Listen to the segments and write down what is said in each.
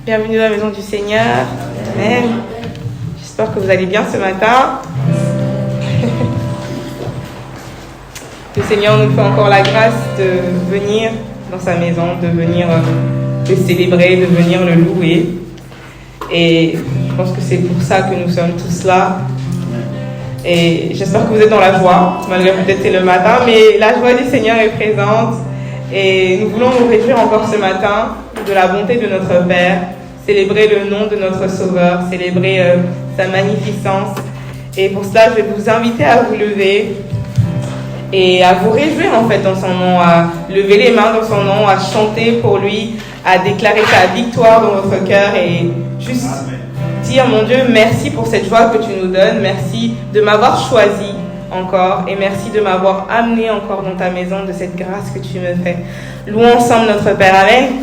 Bienvenue dans la maison du Seigneur. Amen. J'espère que vous allez bien ce matin. Le Seigneur nous fait encore la grâce de venir dans sa maison, de venir le célébrer, de venir le louer. Et je pense que c'est pour ça que nous sommes tous là. Et j'espère que vous êtes dans la joie, malgré peut-être c'est le matin, mais la joie du Seigneur est présente. Et nous voulons nous réjouir encore ce matin de la bonté de notre Père, célébrer le nom de notre Sauveur, célébrer sa magnificence. Et pour cela, je vais vous inviter à vous lever et à vous réjouir en fait dans son nom, à lever les mains dans son nom, à chanter pour lui, à déclarer sa victoire dans votre cœur et juste dire, mon Dieu, merci pour cette joie que tu nous donnes, merci de m'avoir choisi encore et merci de m'avoir amené encore dans ta maison, de cette grâce que tu me fais. Louons ensemble notre Père. Amen.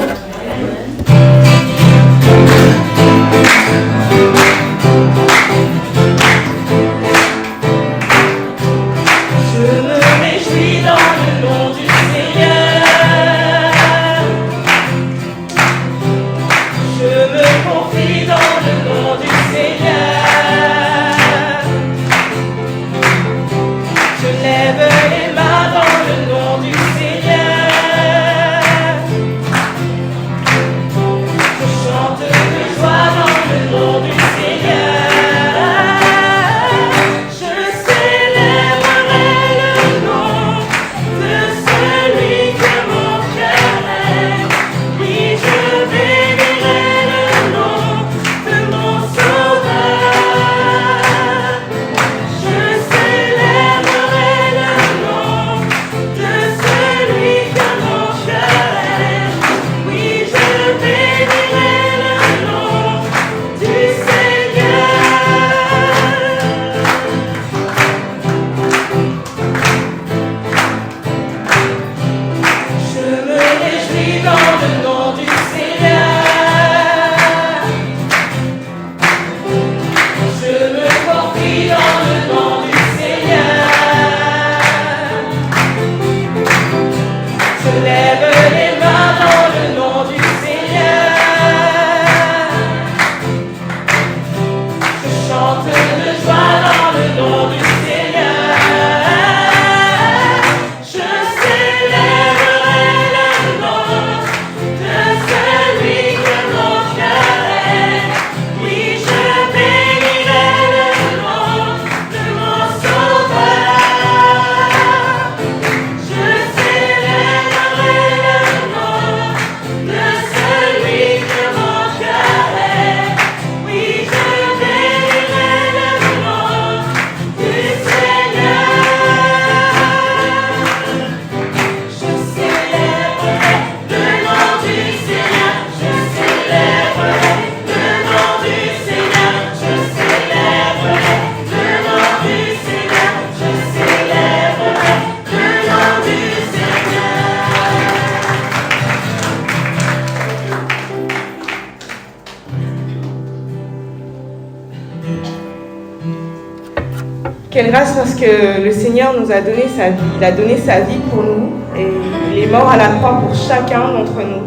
Quelle grâce parce que le Seigneur nous a donné sa vie. Il a donné sa vie pour nous et il est mort à la croix pour chacun d'entre nous.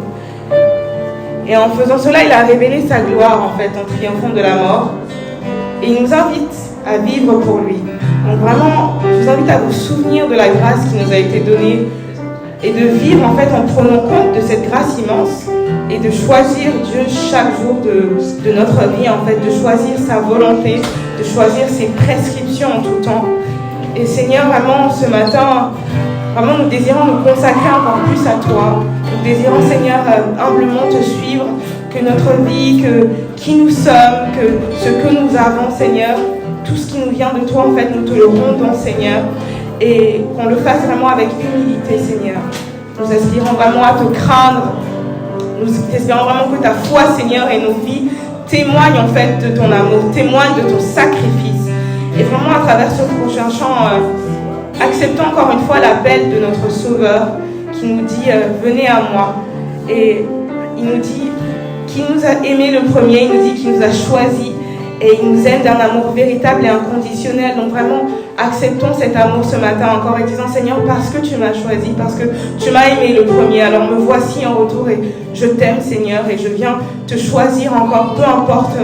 Et en faisant cela, il a révélé sa gloire en fait en triomphant de la mort. Et il nous invite à vivre pour lui. Donc vraiment, je vous invite à vous souvenir de la grâce qui nous a été donnée et de vivre en fait en prenant compte de cette grâce immense et de choisir Dieu chaque jour de notre vie en fait, de choisir sa volonté, de choisir ses prescriptions en tout temps. Et Seigneur, vraiment ce matin, vraiment nous désirons nous consacrer encore plus à toi. Nous désirons Seigneur humblement te suivre, que notre vie, que qui nous sommes, que ce que nous avons Seigneur, tout ce qui nous vient de toi en fait, nous te le rendons Seigneur. Et qu'on le fasse vraiment avec humilité Seigneur. Nous aspirons vraiment à te craindre. Nous espérons vraiment que ta foi Seigneur et nos vies témoignent en fait de ton amour, témoignent de ton sacrifice. Et vraiment à travers ce prochain chant, acceptons encore une fois l'appel de notre Sauveur qui nous dit venez à moi. Et il nous dit qu'il nous a aimés le premier, il nous dit qu'il nous a choisis et il nous aime d'un amour véritable et inconditionnel. Donc vraiment, acceptons cet amour ce matin encore et disons Seigneur, parce que tu m'as choisi, parce que tu m'as aimé le premier, alors me voici en retour et je t'aime Seigneur et je viens te choisir encore, peu importe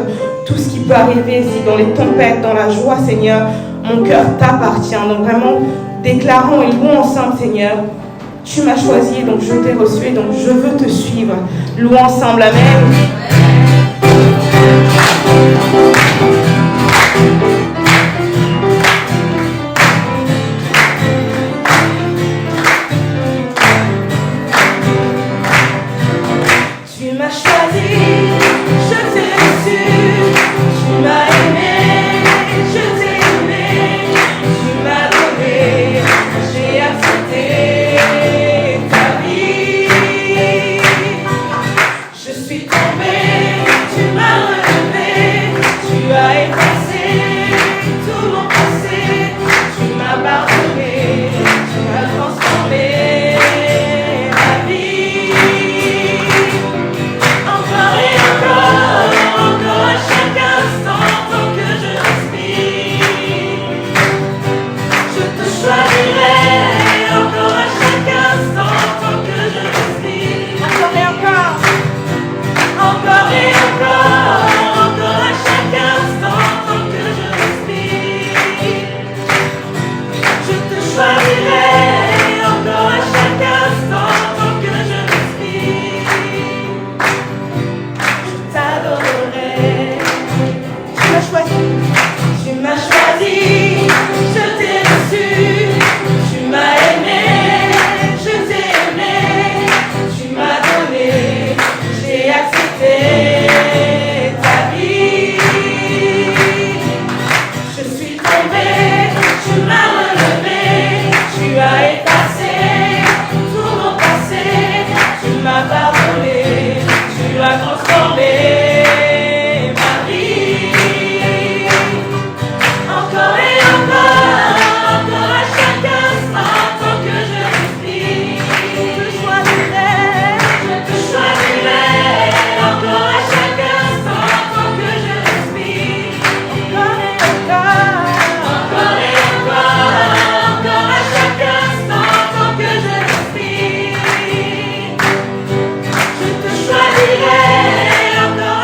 tout ce qui peut arriver, si dans les tempêtes, dans la joie Seigneur, mon cœur t'appartient. Donc vraiment, déclarons et louons ensemble Seigneur, tu m'as choisi, donc je t'ai reçu et donc je veux te suivre. Louons ensemble, amen. Tu m'as choisi, je t'ai reçu, tu m'as aimé, je t'ai aimé, tu m'as donné, j'ai accepté ta vie. Je suis tombée, tu m'as relevé, tu as effacé tout mon passé, tu m'as pardonné, tu m'as transformé ma vie. Encore et encore à chaque instant, tant que je respire, je te choisirai. Encore à chaque instant, tant que je respire. Encore et encore. Encore et encore à chaque instant, tant que je respire, je te choisirai. Encore à chaque instant, tant que je respire, je t'adorerai. Tu m'as choisi, tu m'as choisi, je t'ai reçu, tu m'as aimé, je t'ai aimé, tu m'as donné, j'ai accepté ta vie. Je suis tombée, tu m'as relevé, tu as effacé tout mon passé, tu m'as pardonné, tu as transformé ma vie. Encore et encore à chaque instant, tant que je respire, je te choisirai. Encore à chaque instant, tant que je respire, encore et encore à chaque instant, tant que je respire, je te choisirai. Encore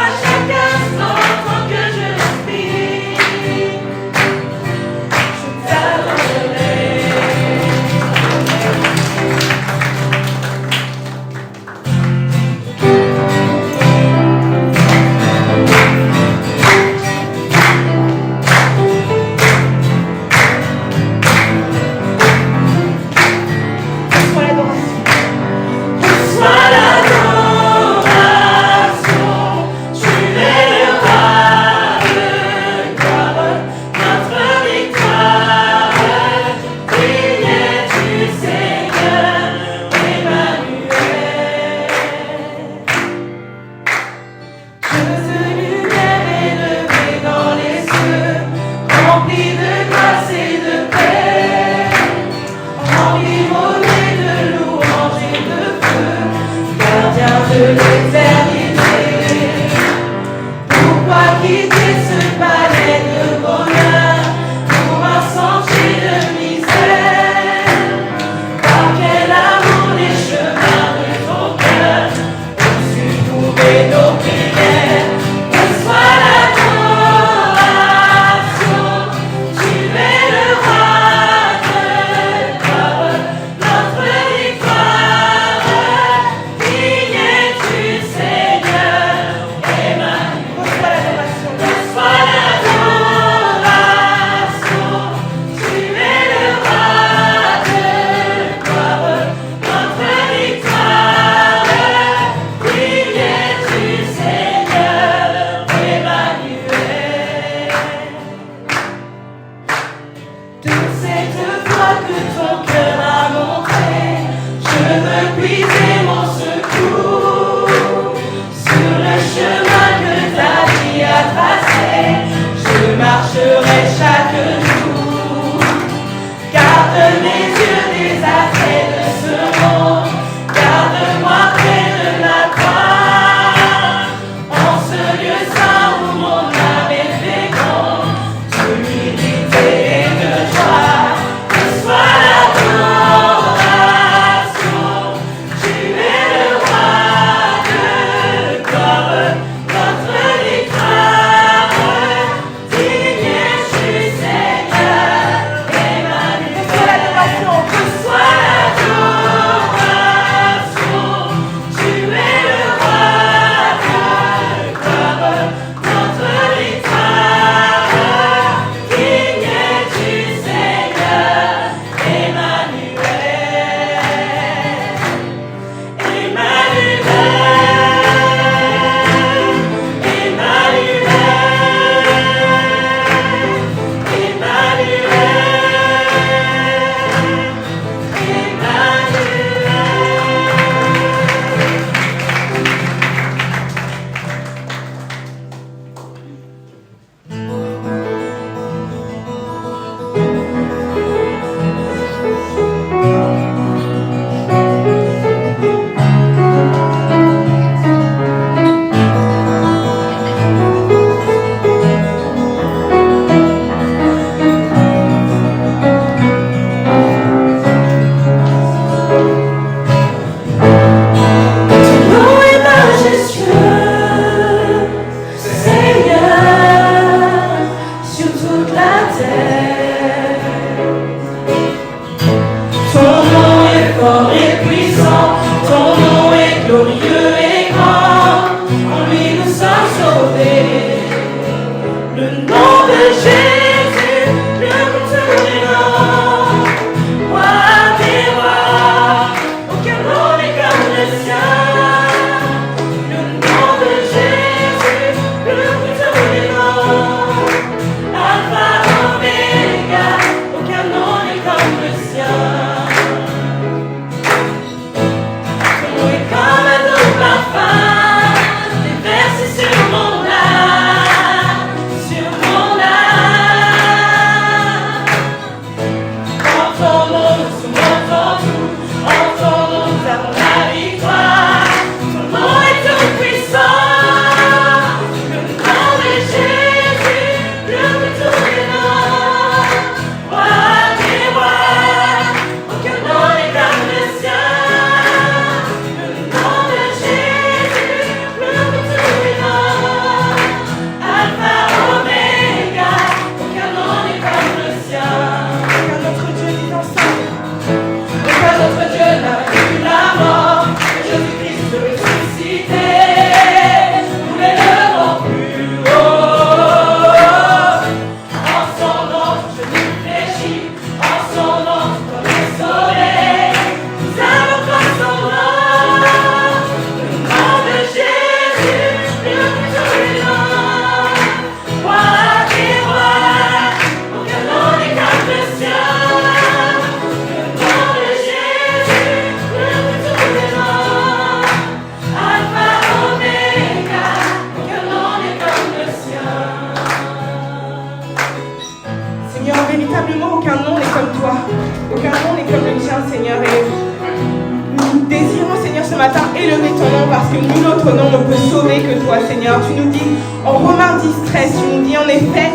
parce que nul autre nom ne peut sauver que toi, Seigneur. Tu nous dis en Romains 10, 13, tu nous dis en effet,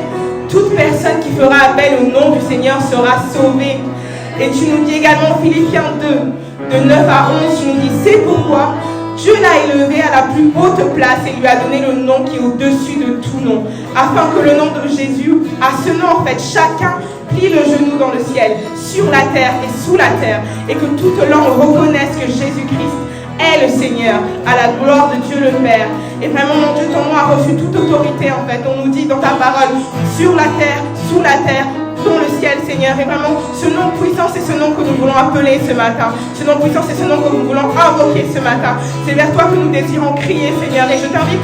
toute personne qui fera appel au nom du Seigneur sera sauvée. Et tu nous dis également en Philippiens 2, de 9 à 11, tu nous dis, c'est pourquoi Dieu l'a élevé à la plus haute place et lui a donné le nom qui est au-dessus de tout nom, afin que le nom de Jésus, à ce nom en fait, chacun plie le genou dans le ciel, sur la terre et sous la terre, et que toute langue reconnaisse que Jésus-Christ est le Seigneur, à la gloire de Dieu le Père. Et vraiment, mon Dieu, ton nom a reçu toute autorité en fait. On nous dit dans ta parole, sur la terre, sous la terre, dans le ciel, Seigneur. Et vraiment, ce nom puissant, c'est ce nom que nous voulons appeler ce matin. Ce nom puissant, c'est ce nom que nous voulons invoquer ce matin. C'est vers toi que nous désirons crier, Seigneur. Et je t'invite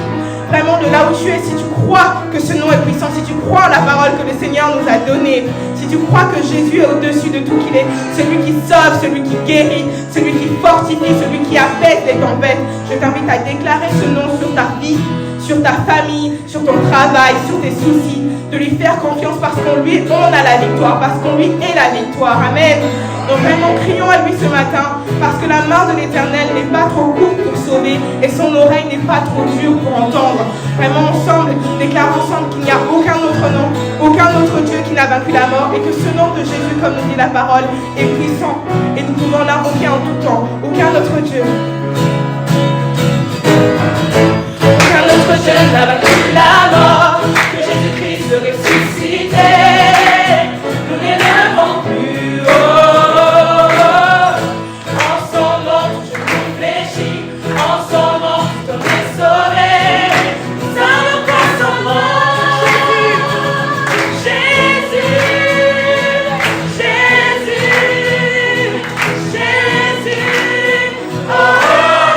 vraiment de là où tu es, si tu crois que ce nom est puissant, si tu crois en la parole que le Seigneur nous a donnée, si tu crois que Jésus est au-dessus de tout, qu'il est celui qui sauve, celui qui guérit, celui qui fortifie, celui qui apaise les tempêtes, je t'invite à déclarer ce nom sur ta vie, sur ta famille, sur ton travail, sur tes soucis, de lui faire confiance parce qu'en lui, on a la victoire, parce qu'en lui est la victoire. Amen. Donc vraiment, crions à lui ce matin, parce que la main de l'Éternel n'est pas trop courte pour sauver et son oreille n'est pas trop dure pour entendre. Vraiment, ensemble, déclarons ensemble qu'il n'y a aucun autre nom, aucun autre Dieu qui n'a vaincu la mort et que ce nom de Jésus, comme nous dit la parole, est puissant et nous pouvons l'invoquer en tout temps. Aucun autre Dieu. Aucun autre Dieu n'a vaincu la mort, que Jésus-Christ ressuscité. Nous n'élevons plus haut. En son nom, je réfléchis. En son nom, tout homme est sauvé. Nous allons par son nom. Jésus, Jésus, Jésus. Oh.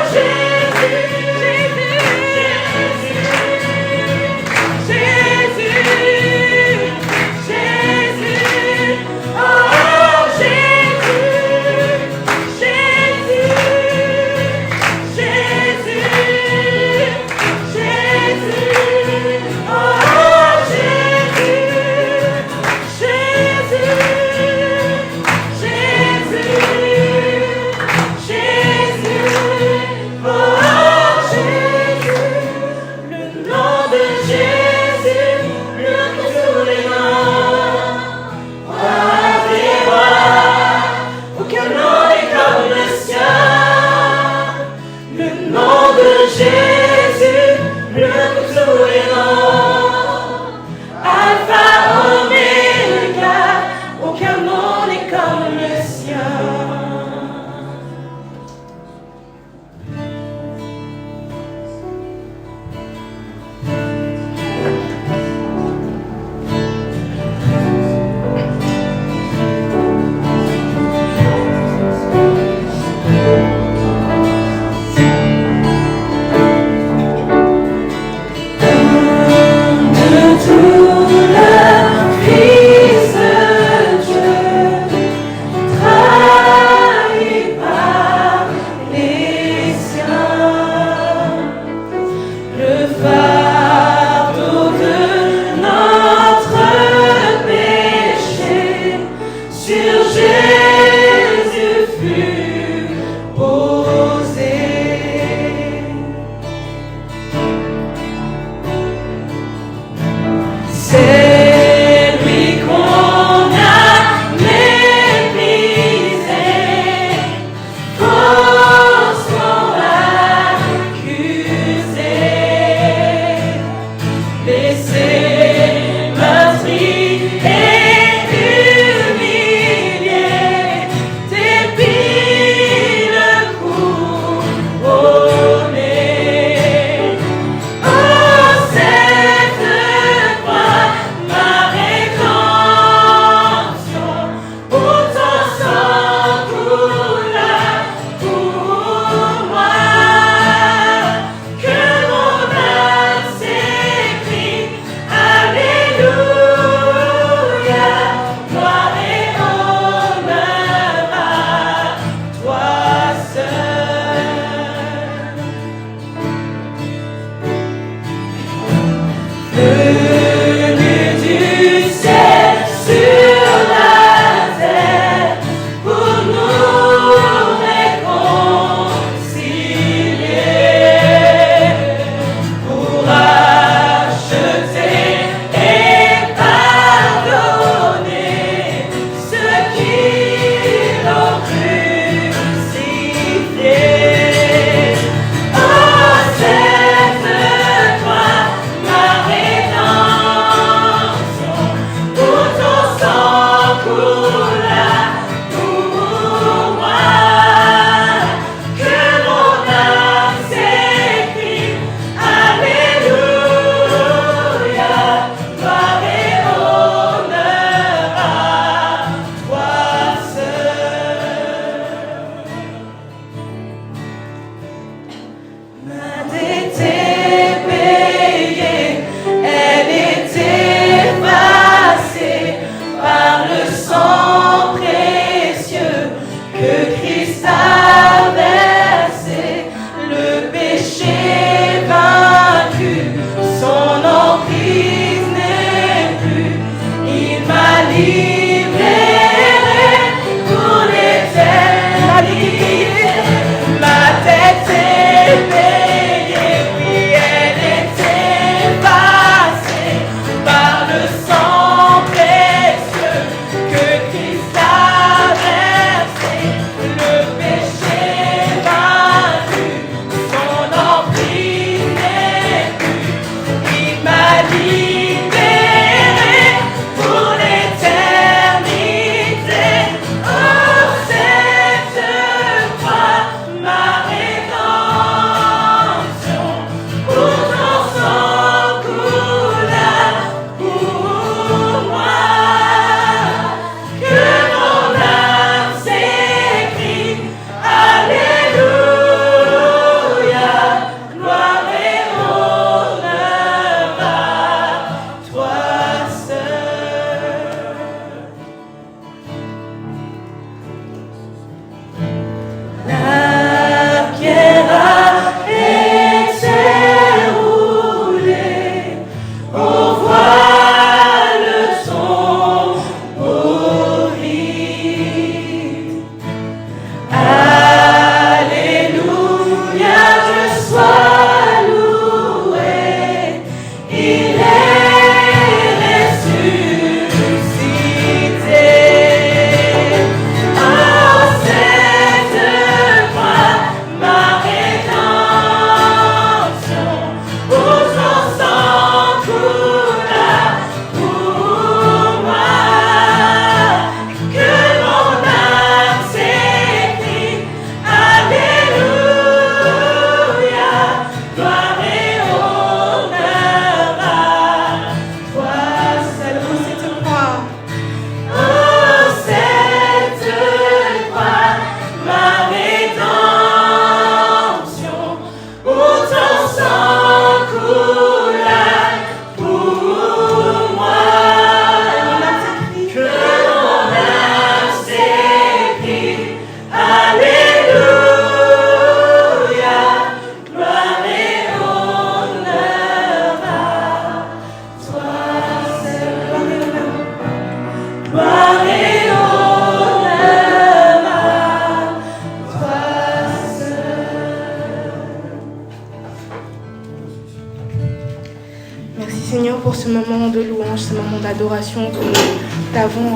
Merci Seigneur pour ce moment de louange, ce moment d'adoration que nous t'avons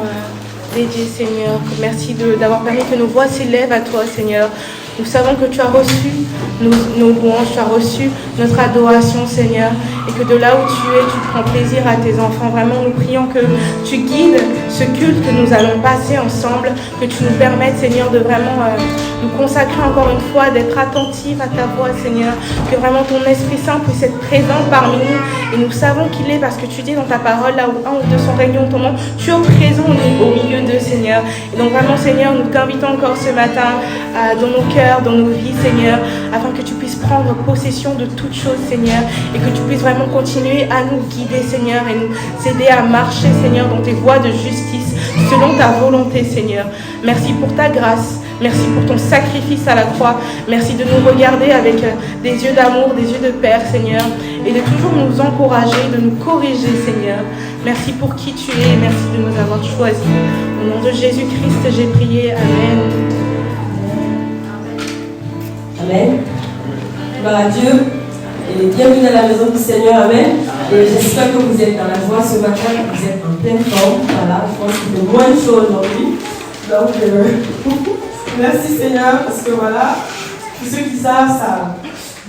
dédié Seigneur. Merci d'avoir permis que nos voix s'élèvent à toi Seigneur. Nous savons que tu as reçu nos louanges, tu as reçu notre adoration, Seigneur, et que de là où tu es, tu prends plaisir à tes enfants. Vraiment, nous prions que tu guides ce culte que nous allons passer ensemble, que tu nous permettes, Seigneur, de vraiment nous consacrer encore une fois, d'être attentifs à ta voix, Seigneur, que vraiment ton Esprit Saint puisse être présent parmi nous. Et nous savons qu'il est, parce que tu dis dans ta parole, là où un ou deux sont réunis en ton nom, tu es présent au milieu d'eux, Seigneur. Et donc vraiment, Seigneur, nous t'invitons encore ce matin dans nos cœurs, dans nos vies, Seigneur, afin que tu puisses prendre possession de toutes choses, Seigneur, et que tu puisses vraiment continuer à nous guider, Seigneur, et nous aider à marcher, Seigneur, dans tes voies de justice, selon ta volonté, Seigneur. Merci pour ta grâce, merci pour ton sacrifice à la croix, merci de nous regarder avec des yeux d'amour, des yeux de Père, Seigneur, et de toujours nous encourager, de nous corriger, Seigneur. Merci pour qui tu es, merci de nous avoir choisis. Au nom de Jésus-Christ, j'ai prié. Amen. Amen. Gloire à Dieu. Et bienvenue dans la maison du Seigneur. Amen. Et j'espère que vous êtes dans la joie ce matin, que vous êtes en pleine forme. Voilà, je pense qu'il fait moins de chaud aujourd'hui. Donc, merci Seigneur, parce que voilà, tous ceux qui savent, savent.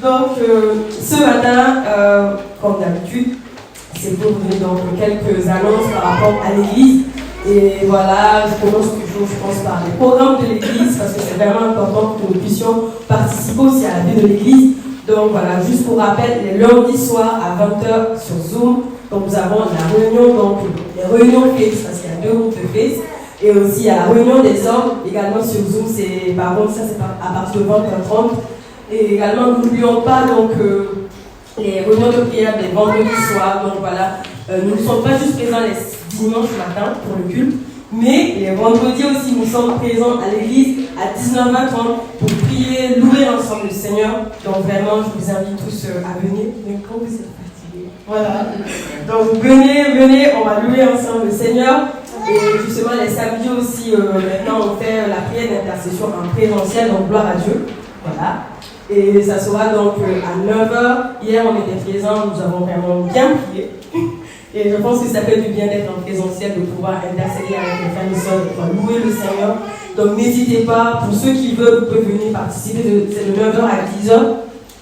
Donc, ce matin, comme d'habitude, c'est pour vous donner donc quelques annonces par rapport à l'église. Et voilà, je commence toujours, je pense, par les programmes de l'église, parce que c'est vraiment important que nous puissions participer aussi à la vie de l'église. Donc voilà, juste pour rappel, les lundis soirs à 20h sur Zoom, donc nous avons la réunion, donc les réunions Face, parce qu'il y a 2 groupes de Face, et aussi il y a la réunion des hommes, également sur Zoom, c'est par contre, ça c'est à partir de 20h30. Et également, n'oublions pas donc les réunions de prière des vendredis soirs, donc voilà, nous ne sommes pas juste présents les dimanche matin pour le culte, mais les vendredis aussi nous sommes présents à l'église à 19h30 pour prier, louer ensemble le Seigneur. Donc vraiment, je vous invite tous à venir. Mais quand vous êtes fatigués, voilà. Donc venez, on va louer ensemble le Seigneur. Et justement les samedis aussi, maintenant on fait la prière d'intercession en présentiel, donc gloire à Dieu. Voilà. Et ça sera donc à 9h. Hier on était présents, nous avons vraiment bien prié. Et je pense que ça fait du bien d'être en présentiel, de pouvoir intercéder avec les frères et sœurs, de pouvoir louer le Seigneur. Donc n'hésitez pas, pour ceux qui veulent, vous pouvez venir participer, c'est de 9h à 10h,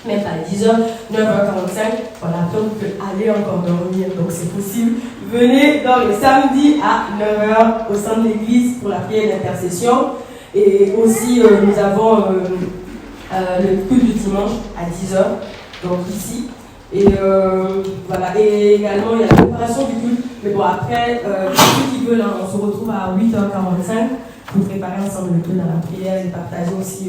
même à 10h, 9h45. Voilà, après vous pouvez aller encore dormir, donc c'est possible. Venez dans le samedi à 9h au sein de l'église pour la prière d'intercession. Et aussi, nous avons le culte du dimanche à 10h, donc ici. Et voilà, et également il y a la préparation du culte. Mais bon, après, ceux qui veulent, on se retrouve à 8h45 pour préparer ensemble le culte dans la prière et partager aussi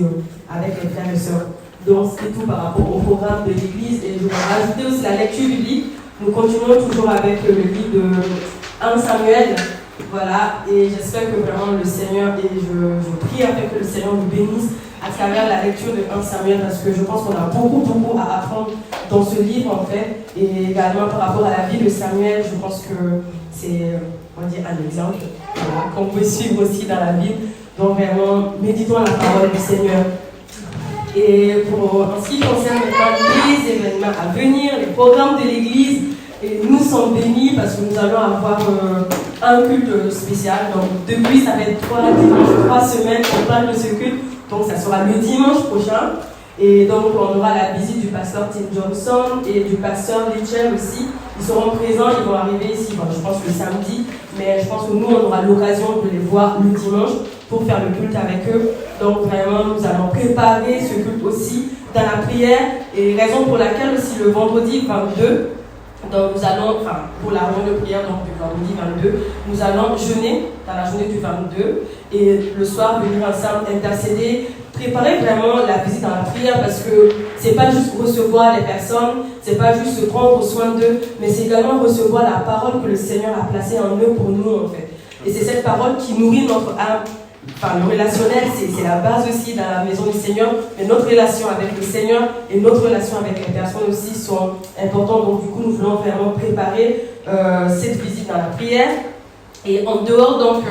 avec les frères et sœurs. Donc c'est tout par rapport au programme de l'église. Et je vais rajouter aussi la lecture biblique. Nous continuons toujours avec le livre de 1 Samuel. Voilà, et j'espère que vraiment le Seigneur, et je prie afin que le Seigneur nous bénisse à travers la lecture de 1 Samuel, parce que je pense qu'on a beaucoup à apprendre dans ce livre en fait, et également par rapport à la vie de Samuel, je pense que c'est, on va dire, un exemple voilà, qu'on peut suivre aussi dans la Bible. Donc vraiment, méditons la parole du Seigneur. Et en ce qui concerne les événements à venir, les programmes de l'église, et nous sommes bénis parce que nous allons avoir un culte spécial. Donc depuis, ça va être 3 semaines qu'on parle de ce culte. Donc ça sera le dimanche prochain. Et donc on aura la visite du pasteur Tim Johnson et du pasteur Litchell aussi. Ils seront présents, ils vont arriver ici, bon, je pense le samedi. Mais je pense que nous, on aura l'occasion de les voir le dimanche pour faire le culte avec eux. Donc vraiment, nous allons préparer ce culte aussi dans la prière. Et raison pour laquelle aussi le vendredi 22, donc nous allons, pour la réunion de prière donc du vendredi 22, nous allons jeûner dans la journée du 22 et le soir venir ensemble intercéder, préparer vraiment la visite dans la prière, parce que c'est pas juste recevoir les personnes, c'est pas juste se prendre soin d'eux, mais c'est également recevoir la parole que le Seigneur a placée en eux pour nous en fait. Et c'est cette parole qui nourrit notre âme. Le relationnel, c'est la base aussi dans la maison du Seigneur, mais notre relation avec le Seigneur et notre relation avec les personnes aussi sont importantes. Donc du coup, nous voulons vraiment préparer cette visite dans la prière. Et en dehors donc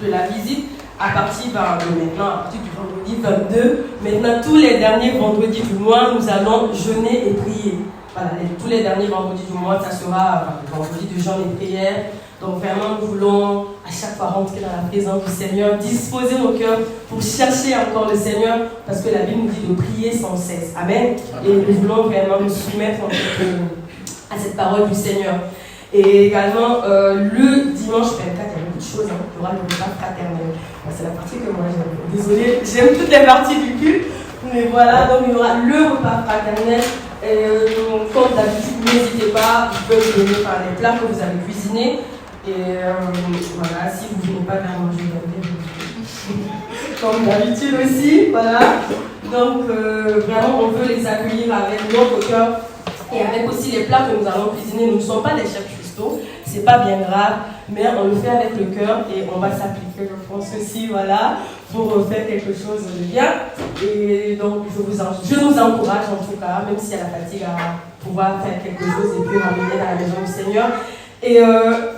de la visite, à partir de maintenant, à partir du vendredi 22, maintenant tous les derniers vendredis du mois, nous allons jeûner et prier. voilà, tous les derniers vendredis du mois, ça sera le vendredi de jeûne et prière. Donc vraiment, nous voulons à chaque fois rentrer dans la présence du Seigneur, disposer nos cœurs pour chercher encore le Seigneur, parce que la Bible nous dit de prier sans cesse. Amen. Et nous voulons vraiment nous soumettre à cette parole du Seigneur. Et également, le dimanche 24, il y a beaucoup de choses. Il y aura le repas fraternel. C'est la partie que moi j'aime. Désolée, j'aime toutes les parties du culte. Mais voilà, donc il y aura le repas fraternel. Comme d'habitude, n'hésitez pas, vous pouvez vous donner par les plats que vous avez cuisinés. Et voilà, si vous ne venez pas bien manger, comme d'habitude aussi, voilà. Donc vraiment, on veut les accueillir avec notre cœur et avec aussi les plats que nous allons cuisiner. Nous ne sommes pas des chefs cuistots, c'est pas bien grave, mais on le fait avec le cœur et on va s'appliquer, je pense aussi, voilà, pour faire quelque chose de bien. Et donc, je nous encourage en tout cas, même s'il y a la fatigue, à pouvoir faire quelque chose et puis ramener dans la maison du Seigneur. Et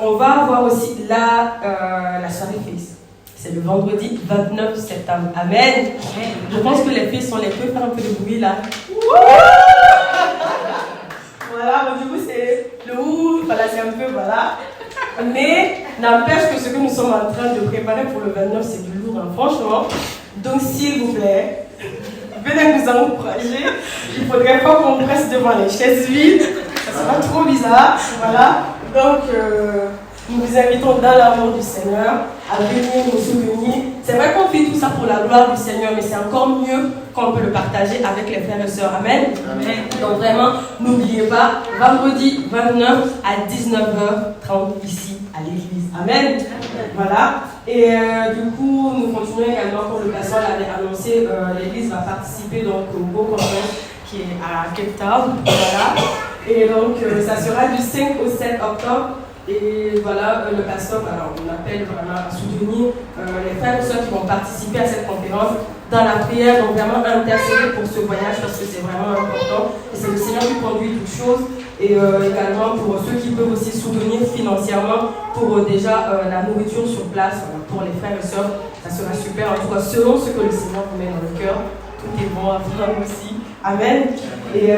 on va avoir aussi la soirée Fils. C'est le vendredi 29 septembre. Amen. Je pense que les filles sont les peu faire un peu de bruit là. Voilà, donc du coup c'est le ouh, voilà, c'est un peu, voilà. Mais n'empêche que ce que nous sommes en train de préparer pour le 29, c'est du lourd, hein, franchement. Donc s'il vous plaît, venez nous encourager. Il ne faudrait pas qu'on reste devant les chaises vides. Ça sera trop bizarre, voilà. Donc, nous vous invitons dans l'amour du Seigneur à venir nous souvenir. C'est vrai qu'on fait tout ça pour la gloire du Seigneur, mais c'est encore mieux quand on peut le partager avec les frères et sœurs. Amen. Amen. Donc vraiment, n'oubliez pas, vendredi 29 à 19h30 ici à l'église. Amen. Amen. Voilà. Et du coup, nous continuons également, comme le pasteur l'avait annoncé, l'église va participer donc, au beau congrès qui est à Cape Town. Voilà. Et donc, ça sera du 5 au 7 octobre. Et voilà, le pasteur, alors, on appelle vraiment à soutenir les frères et sœurs qui vont participer à cette conférence dans la prière, donc vraiment intercéder pour ce voyage parce que c'est vraiment important. Et c'est le Seigneur qui conduit toutes choses. Et également pour ceux qui peuvent aussi soutenir financièrement pour déjà la nourriture sur place pour les frères et sœurs. Ça sera super, en tout cas, selon ce que le Seigneur vous met dans le cœur. Tout est bon à prendre aussi. Amen. Et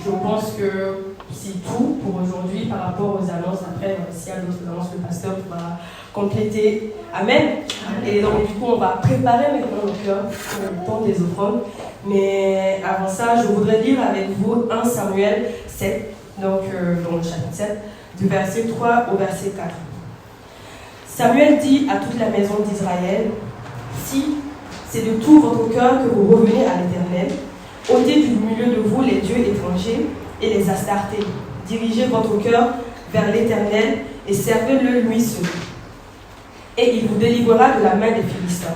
je pense que c'est tout pour aujourd'hui par rapport aux annonces. Après, s'il y a d'autres annonces, le pasteur pourra compléter. Amen. Et donc, du coup, on va préparer maintenant nos cœurs pour le temps des offrandes. Mais avant ça, je voudrais lire avec vous 1 Samuel 7, donc le chapitre 7, du verset 3 au verset 4. Samuel dit à toute la maison d'Israël, si c'est de tout votre cœur que vous revenez à l'Éternel, ôtez du milieu de vous les dieux étrangers et les astartés. Dirigez votre cœur vers l'Éternel et servez-le lui seul. Et il vous délivrera de la main des Philistins.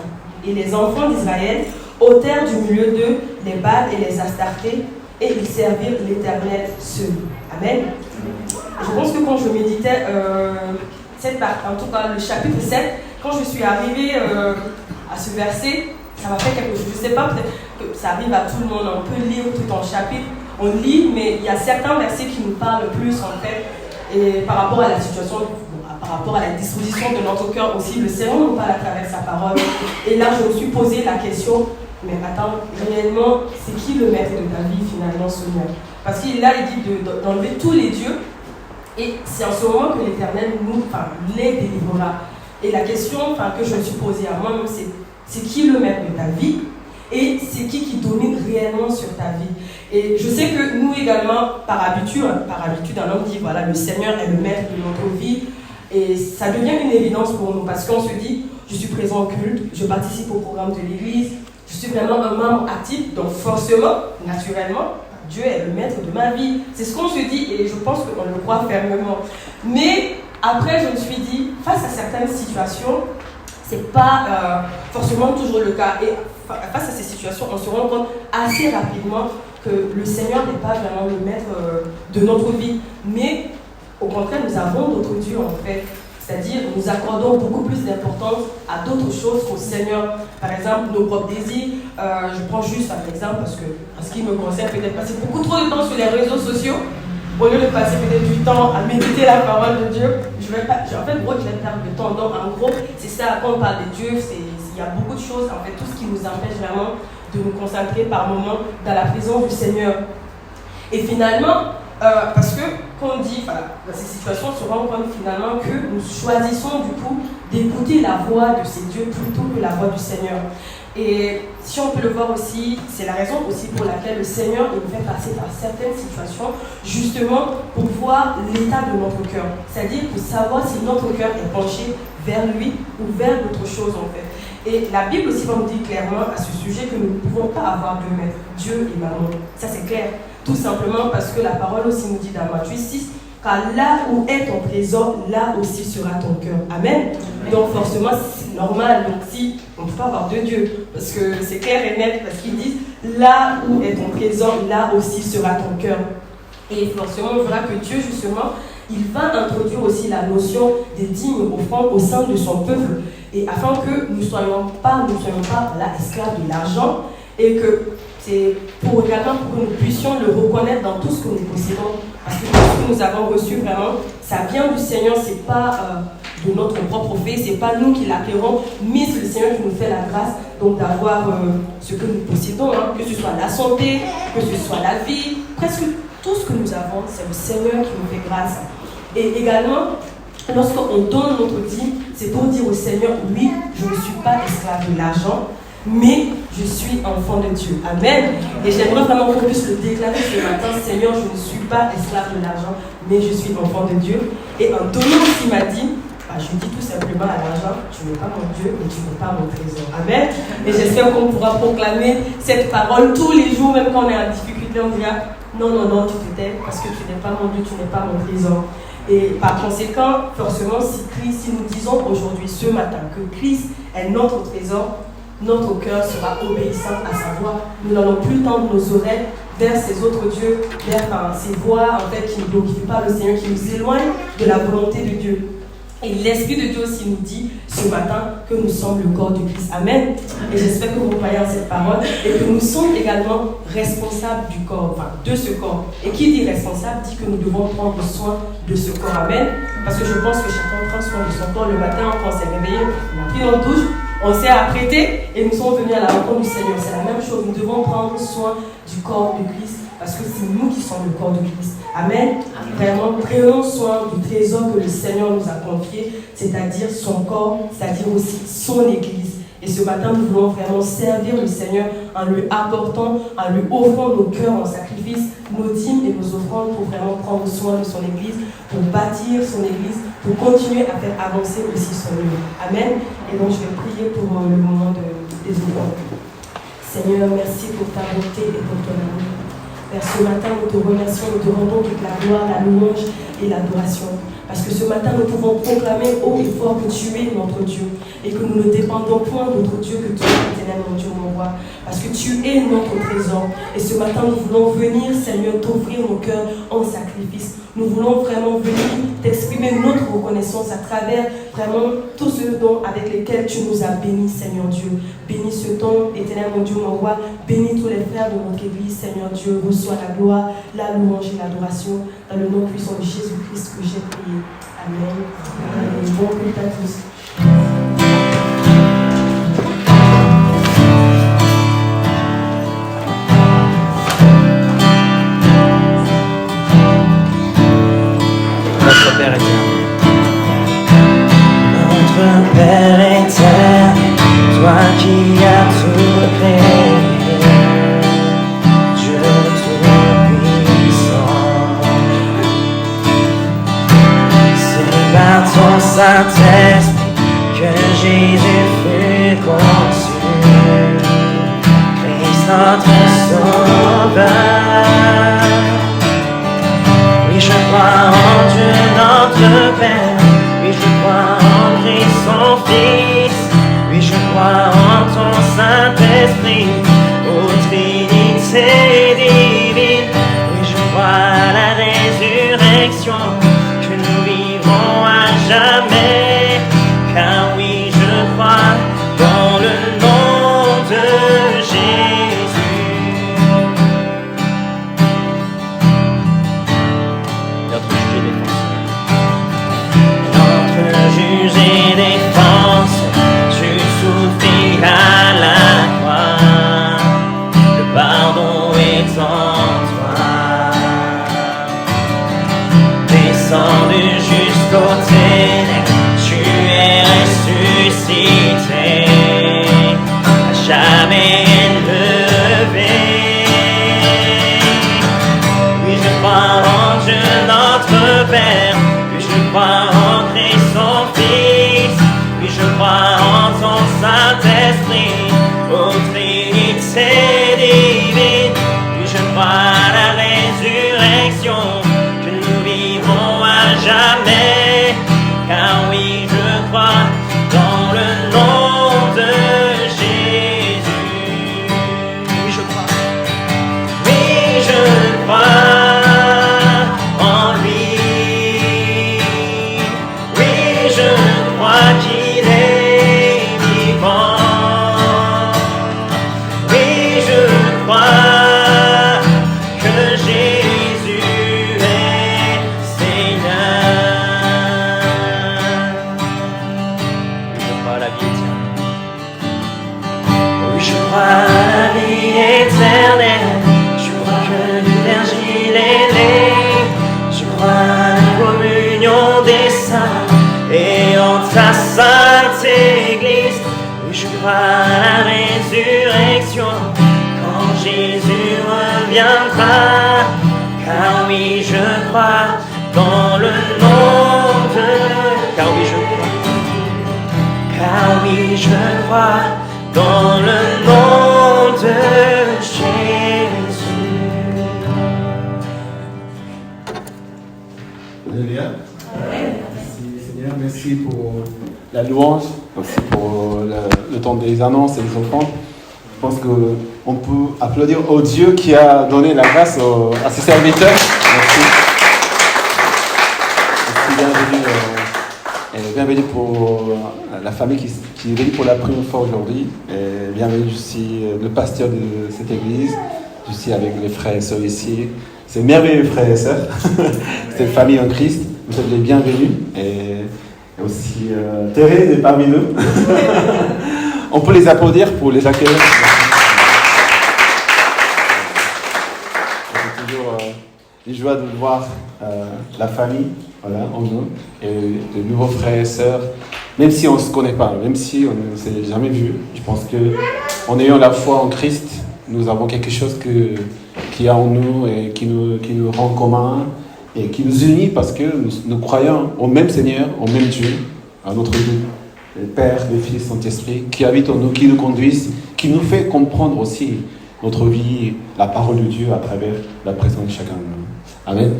Et les enfants d'Israël ôtèrent du milieu d'eux les Baals et les astartés, et ils servirent l'Éternel seul. Amen. Je pense que quand je méditais cette partie, en tout cas le chapitre 7, quand je suis arrivée à ce verset, ça m'a fait quelque chose. Je ne sais pas, peut-être que ça arrive à tout le monde. On peut lire tout un chapitre, on lit, mais il y a certains versets qui nous parlent plus en fait. Et par rapport à la situation, par rapport à la disposition de notre cœur aussi, le Seigneur nous parle à travers sa parole. Et là, je me suis posé la question, mais attends, réellement, c'est qui le maître de ta vie finalement, Seigneur? Parce qu'il là, il dit d'enlever tous les dieux. Et c'est en ce moment que l'Éternel les délivrera. Et la question que je me suis posée à moi-même, c'est qui le maître de ta vie? Et c'est qui domine réellement sur ta vie? Et je sais que nous également, par habitude, un homme dit, voilà, le Seigneur est le maître de notre vie. Et ça devient une évidence pour nous, parce qu'on se dit, je suis présent au culte, je participe au programme de l'église, je suis vraiment un membre actif, donc forcément, naturellement, Dieu est le maître de ma vie. C'est ce qu'on se dit, et je pense qu'on le croit fermement. Mais après, je me suis dit, face à certaines situations, c'est pas forcément toujours le cas. Et face à ces situations, on se rend compte assez rapidement que le Seigneur n'est pas vraiment le maître de notre vie. Mais au contraire, nous avons d'autres dieux en fait. C'est-à-dire, nous accordons beaucoup plus d'importance à d'autres choses qu'au Seigneur. Par exemple, nos propres désirs. Je prends juste un exemple parce que, en ce qui me concerne, peut-être passer beaucoup trop de temps sur les réseaux sociaux. Au lieu de passer peut-être du temps à méditer la parole de Dieu, je vais perdre de temps. Donc, en gros, c'est ça, quand on parle de Dieu, il y a beaucoup de choses, en fait, tout ce qui nous empêche vraiment de nous concentrer par moments dans la présence du Seigneur. Et finalement, parce que quand on dit, voilà, dans ces situations, on se rend compte finalement que nous choisissons du coup d'écouter la voix de ces dieux plutôt que la voix du Seigneur. Et si on peut le voir aussi, c'est la raison aussi pour laquelle le Seigneur nous fait passer par certaines situations, justement pour voir l'état de notre cœur. C'est-à-dire pour savoir si notre cœur est penché vers lui ou vers d'autres choses en fait. Et la Bible aussi va nous dire clairement à ce sujet que nous ne pouvons pas avoir deux maîtres, Dieu et Mammon. Ça c'est clair. Tout simplement parce que la parole aussi nous dit dans Matthieu 6, car là où est ton trésor, là aussi sera ton cœur. Amen. Donc forcément, c'est normal. Donc si on ne peut pas avoir deux dieux, parce que c'est clair et net, parce qu'ils disent, là où est ton trésor, là aussi sera ton cœur. Et forcément, on verra que Dieu, justement, il va introduire aussi la notion des dîmes offrandes au sein de son peuple. Et afin que nous ne soyons pas là, esclaves de l'argent, et que c'est pour également pour que nous puissions le reconnaître dans tout ce que nous possédons. Parce que tout ce que nous avons reçu vraiment, ça vient du Seigneur, c'est pas de notre propre fait, c'est pas nous qui l'acquérons, mais c'est le Seigneur qui nous fait la grâce donc d'avoir ce que nous possédons, hein, que ce soit la santé, que ce soit la vie, presque tout ce que nous avons, c'est le Seigneur qui nous fait grâce. Et également, lorsqu'on donne notre dîme, c'est pour dire au Seigneur, oui, je ne suis pas esclave de l'argent, mais je suis enfant de Dieu. Amen. Et j'aimerais vraiment qu'on puisse le déclarer ce matin, Seigneur, je ne suis pas esclave de l'argent, mais je suis enfant de Dieu. Et en donnant ce qu'il m'a dit, je dis tout simplement à l'argent, tu n'es pas mon Dieu et tu n'es pas mon trésor. Amen. Et j'espère qu'on pourra proclamer cette parole tous les jours, même quand on est en difficulté, on dira, non, non, non, tu te tais parce que tu n'es pas mon Dieu, tu n'es pas mon trésor. Et par conséquent, forcément, si nous disons aujourd'hui, ce matin, que Christ est notre trésor, notre cœur sera obéissant à sa voix. Nous n'allons plus tendre nos oreilles vers ces autres dieux, vers ces voix en fait, qui ne glorifient pas le Seigneur, qui nous éloignent de la volonté de Dieu. Et l'Esprit de Dieu aussi nous dit ce matin que nous sommes le corps de Christ. Amen. Et j'espère que vous croyez en cette parole et que nous sommes également responsables du corps, enfin de ce corps. Et qui dit responsable dit que nous devons prendre soin de ce corps. Amen. Parce que je pense que chacun prend soin de son corps le matin quand on s'est réveillé, on a pris notre douche, on s'est apprêté et nous sommes venus à la rencontre du Seigneur. C'est la même chose. Nous devons prendre soin du corps de Christ parce que c'est nous qui sommes le corps de Christ. Amen. Vraiment, prenons soin du trésor que le Seigneur nous a confié, c'est-à-dire son corps, c'est-à-dire aussi son Église. Et ce matin, nous voulons vraiment servir le Seigneur en lui apportant, en lui offrant nos cœurs en sacrifice, nos dîmes et nos offrandes pour vraiment prendre soin de son Église, pour bâtir son Église, pour continuer à faire avancer aussi son œuvre. Amen. Et donc, je vais prier pour le moment des offrandes. Seigneur, merci pour ta bonté et pour ton amour. Père, ce matin, nous te remercions, nous te rendons toute la gloire, la louange et l'adoration. Parce que ce matin, nous pouvons proclamer haut et fort que tu es notre Dieu et que nous ne dépendons point d'autre Dieu que toi, éternel mon Dieu, mon roi. Parce que tu es notre trésor. Et ce matin, nous voulons venir, Seigneur, t'offrir nos cœurs en sacrifice. Nous voulons vraiment venir t'exprimer notre reconnaissance à travers vraiment tous ceux avec lesquels tu nous as bénis, Seigneur Dieu. Bénis ce temps, éternel mon Dieu, mon roi. Bénis tous les frères de notre Église, Seigneur Dieu. Reçois la gloire, la louange et l'adoration. Dans le nom puissant de Jésus-Christ que j'ai prié. Amen. Amen. Bon culte à tous. Notre Père éternel. Notre Père éternel, toi qui as tout créé, Dieu tout-puissant, c'est par ton Saint-Esprit que Jésus fut conçu, Christ notre Sauveur. Oui, je crois en Dieu notre Père, oui, je crois en Christ son Fils, oui, je crois en ton Saint-Esprit, ô Trinité divine, oui, je crois à la résurrection, que nous vivrons à jamais, car oui, je crois dans le nom de Jésus. Juge et défense, tu souffris à la croix, le pardon est en toi. descendu jusqu'aux ténèbres, tu es ressuscité, à jamais élevé. Oui, je crois en Dieu notre Père, oui, je crois en Christ son Fils, oui, je crois en ton Saint-Esprit, ô Trinité divine, oui, je crois à la résurrection, que nous vivrons à jamais, car oui, je crois dans le nom de Jésus. Oui, je crois. Oui, je crois en lui. Oui, je crois qu'il est vivant. Oui, je crois que Jésus est Seigneur. Oui, je crois à la vie éternelle. Oui, je crois à la vie éternelle. Je crois que l'énergie l'élève. Je crois à la communion des saints et en ta sainte Église. Oui, je crois à la résurrection quand Jésus reviendra. Car oui, je crois dans le nom de... Car oui, je crois. Car oui, je crois dans le nom de Jésus. Alléluia. Merci Seigneur, merci pour la louange, aussi pour le temps des annonces et des offrandes. Je pense qu'on peut applaudir au Dieu qui a donné la grâce à ses serviteurs. Merci. Merci, bienvenue pour la famille qui est venue pour la première fois aujourd'hui. Et bienvenue aussi le pasteur de cette église, aussi avec les frères et sœurs ici. C'est merveilleux, frères et sœurs. C'est une famille en Christ. Vous êtes les bienvenus. Et aussi Thérèse est parmi nous. On peut les applaudir pour les accueillir. C'est toujours une joie de voir la famille en nous et de nouveaux frères et sœurs. Même si on ne se connaît pas, même si on ne s'est jamais vu, je pense qu'en ayant la foi en Christ, nous avons quelque chose qui est en nous et qui nous rend commun et qui nous unit parce que nous croyons au même Seigneur, au même Dieu, à notre Dieu, le Père, le Fils, Saint-Esprit, qui habite en nous, qui nous conduisent, qui nous fait comprendre aussi notre vie, la parole de Dieu à travers la présence de chacun de nous. Amen.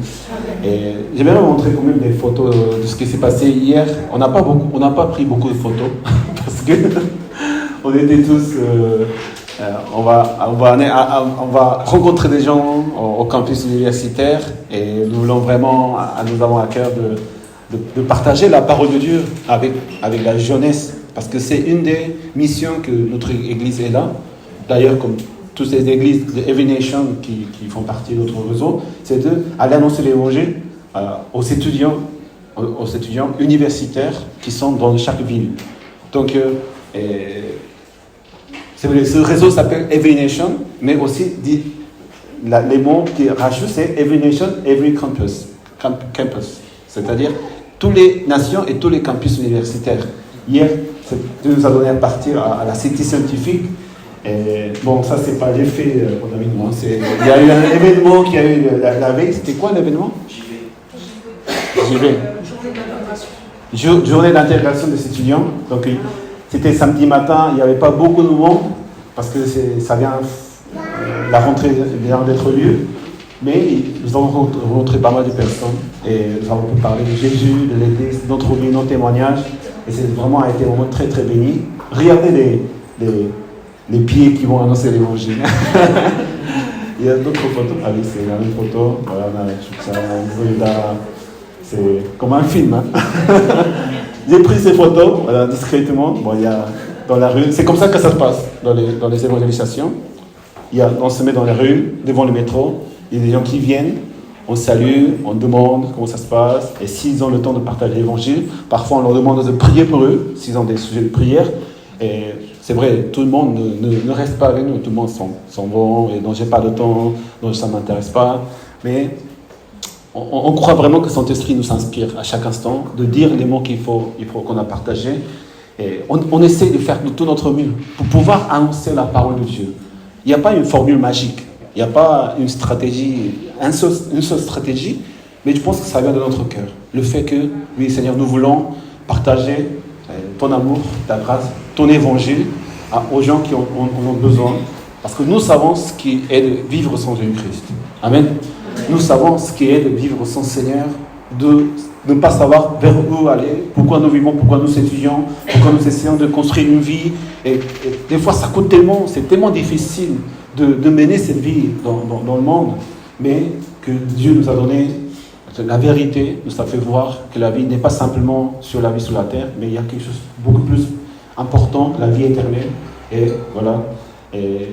Et j'aimerais vous montrer quand même des photos de ce qui s'est passé hier. On n'a pas pris beaucoup de photos parce que on était tous. On va rencontrer des gens au campus universitaire et nous avons à cœur de partager la parole de Dieu avec la jeunesse parce que c'est une des missions que notre église est là. D'ailleurs, comme toutes les églises de Every Nation qui font partie de notre réseau, c'est d'aller annoncer l'évangile aux étudiants universitaires qui sont dans chaque ville. Donc, ce réseau s'appelle Every Nation, mais aussi les mots qui rajoutent, c'est Every Nation, Every Campus. C'est-à-dire toutes les nations et tous les campus universitaires. Hier, Dieu nous a donné à partir à la cité scientifique. Et bon, ça, c'est pas l'effet qu'on a mis moi. Il y a eu un événement qui a eu la veille. C'était quoi l'événement ? J'y vais. Journée d'intégration des étudiants. Donc, c'était samedi matin. Il n'y avait pas beaucoup de monde parce que la rentrée vient d'être lieu. Mais nous avons rencontré pas mal de personnes et nous avons pu parler de Jésus, de l'Église, de notre vie, de nos témoignages. Et c'est vraiment été un moment très très béni. Regardez les pieds qui vont annoncer l'évangile. Il y a d'autres photos. Ah oui, c'est la même photo. Voilà, c'est comme un film. Hein. J'ai pris ces photos voilà, discrètement. Bon, il y a dans la rue. C'est comme ça que ça se passe dans les évangélisations. On se met dans les rues, devant le métro. Il y a des gens qui viennent, on salue, on demande comment ça se passe. Et s'ils ont le temps de partager l'évangile, parfois on leur demande de prier pour eux, s'ils ont des sujets de prière. Et c'est vrai, tout le monde ne reste pas avec nous, tout le monde s'en va, et donc j'ai pas de temps, donc ça ne m'intéresse pas. Mais on croit vraiment que Saint-Esprit nous inspire à chaque instant, de dire les mots qu'il faut qu'on a partagés. Et on essaie de faire de tout notre mieux pour pouvoir annoncer la parole de Dieu. Il n'y a pas une formule magique, il n'y a pas une stratégie, une seule stratégie, mais je pense que ça vient de notre cœur. Le fait que, oui Seigneur, nous voulons partager ton amour, ta grâce, ton évangile aux gens qui en ont besoin. Parce que nous savons ce qui est de vivre sans Jésus-Christ. Amen. Nous savons ce qui est de vivre sans Seigneur, de ne pas savoir vers où aller, pourquoi nous vivons, pourquoi nous étudions, pourquoi nous essayons de construire une vie. Et des fois, ça coûte tellement, c'est tellement difficile de mener cette vie dans le monde, mais que Dieu nous a donné la vérité, nous a fait voir que la vie n'est pas simplement sur la vie sur la terre, mais il y a quelque chose de beaucoup plus important, la vie éternelle. Et voilà. Et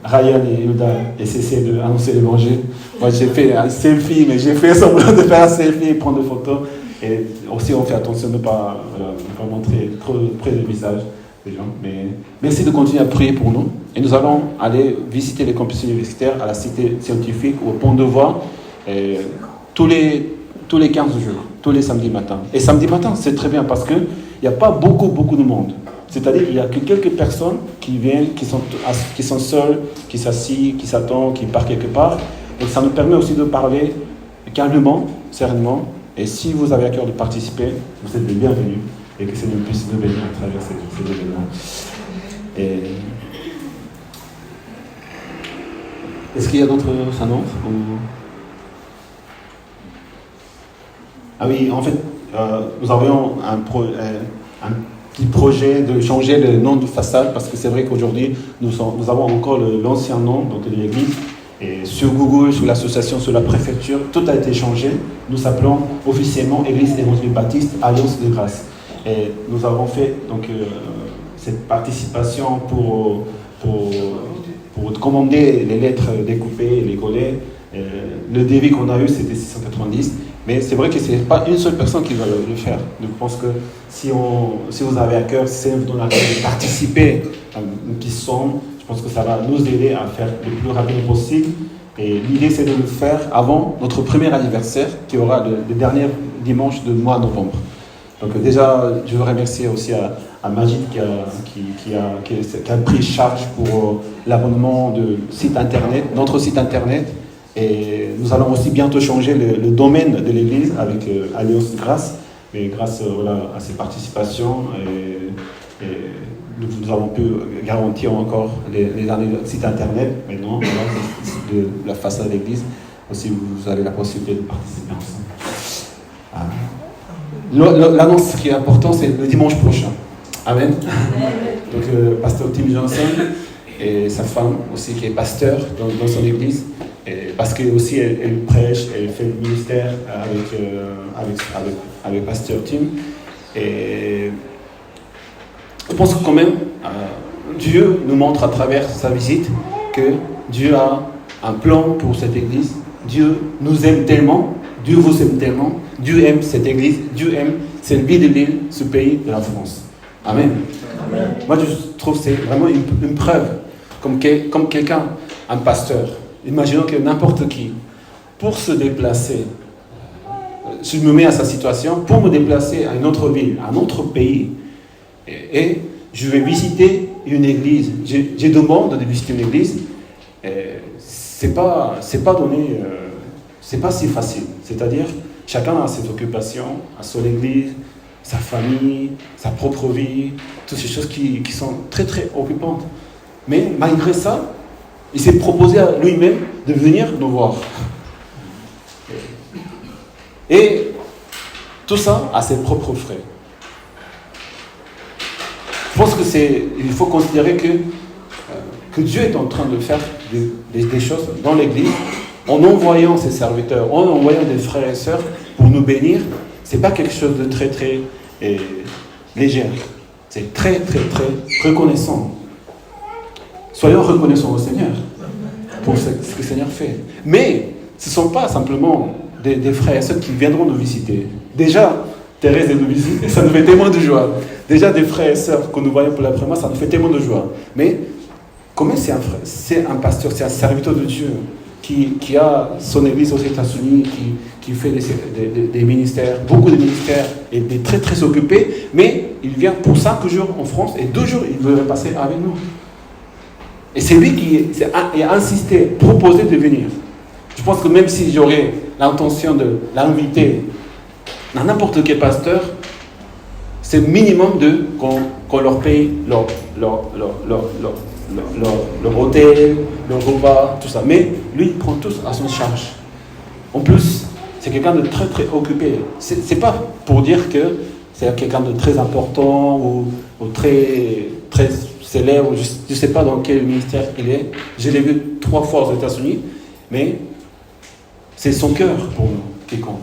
Ryan et Hilda essaient d'annoncer l'évangile. Moi, j'ai fait un selfie, mais j'ai fait semblant de faire un selfie et prendre des photos. Et aussi, on fait attention de ne pas montrer trop près du visage des gens. Mais merci de continuer à prier pour nous. Et nous allons aller visiter les campus universitaires à la cité scientifique, au Pont de Voix, tous les 15 jours, tous les samedis matins. Et samedi matin, c'est très bien parce qu'il n'y a pas beaucoup de monde. C'est-à-dire qu'il n'y a que quelques personnes qui viennent, qui sont seules, qui s'assient, qui s'attendent, qui partent quelque part. Et ça nous permet aussi de parler calmement, sereinement. Et si vous avez à cœur de participer, vous êtes les bienvenus. Et que Seigneur puisse nous bénir à travers ces événements. Est-ce qu'il y a d'autres annonces Ah oui, en fait, nous avions un petit projet de changer le nom de façade, parce que c'est vrai qu'aujourd'hui, nous avons encore l'ancien nom donc de l'église. Et sur Google, sur l'association, sur la préfecture, tout a été changé. Nous s'appelons officiellement Église évangélique baptiste Alliance de grâce. Et nous avons fait donc, cette participation pour commander les lettres découpées, les collets. Le devis qu'on a eu, c'était 690. Mais c'est vrai que ce n'est pas une seule personne qui va le faire. Donc je pense que si vous avez à cœur, si vous donnez à cœur de participer à une petite somme, je pense que ça va nous aider à faire le plus rapidement possible. Et l'idée, c'est de le faire avant notre premier anniversaire, qui aura le dernier dimanche du mois de novembre. Donc déjà, je veux remercier aussi à Majid qui a pris charge pour l'abonnement de site internet, notre site internet. Et nous allons aussi bientôt changer le domaine de l'église avec Alliance Grâce. Mais grâce à ces participations, nous avons pu garantir encore les derniers sites internet. Maintenant, de la façade de l'église, aussi vous avez la possibilité de participer ensemble. L'annonce qui est importante, c'est le dimanche prochain. Amen. Donc, pasteur Tim Johnson et sa femme aussi, qui est pasteur dans son église. Et parce qu'elle aussi, elle prêche, elle fait le ministère avec pasteur Tim. Et je pense que quand même, Dieu nous montre à travers sa visite que Dieu a un plan pour cette église. Dieu nous aime tellement, Dieu vous aime tellement, Dieu aime cette église, Dieu aime cette ville de l'île, ce pays de la France. Amen. Amen. Moi, je trouve que c'est vraiment une preuve, comme quelqu'un, un pasteur. Imaginons que n'importe qui, pour se déplacer, je me mets à sa situation, pour me déplacer à une autre ville, à un autre pays, et je vais visiter une église. J'ai demandé de visiter une église. C'est pas donné, c'est pas si facile. C'est-à-dire, chacun a ses occupations, a son église, sa famille, sa propre vie, toutes ces choses qui sont très très occupantes. Mais malgré ça, il s'est proposé à lui-même de venir nous voir. Et tout ça à ses propres frais. Je pense il faut considérer que Dieu est en train de faire des choses dans l'Église, en envoyant ses serviteurs, en envoyant des frères et sœurs pour nous bénir. Ce n'est pas quelque chose de très très léger. C'est très très très reconnaissant. Soyons reconnaissants au Seigneur pour ce que le Seigneur fait. Mais ce ne sont pas simplement des frères et sœurs qui viendront nous visiter. Déjà, Thérèse nous visite et ça nous fait tellement de joie. Déjà, des frères et sœurs que nous voyons pour la première fois, ça nous fait tellement de joie. Mais comment c'est un pasteur, c'est un serviteur de Dieu. qui a son église aux États-Unis, qui fait des ministères, beaucoup de ministères, et des très très occupés, mais il vient pour 5 jours en France et 2 jours il veut passer avec nous. Et c'est lui qui a insisté, proposé de venir. Je pense que même si j'aurais l'intention de l'inviter à n'importe quel pasteur, c'est minimum qu'on leur paye leur hôtel, leur repas, tout ça. Mais lui, il prend tout à son charge. En plus, c'est quelqu'un de très très occupé. C'est pas pour dire que c'est quelqu'un de très important ou très très célèbre. Je ne sais pas dans quel ministère il est. Je l'ai vu 3 fois aux États-Unis, mais c'est son cœur pour nous qui compte.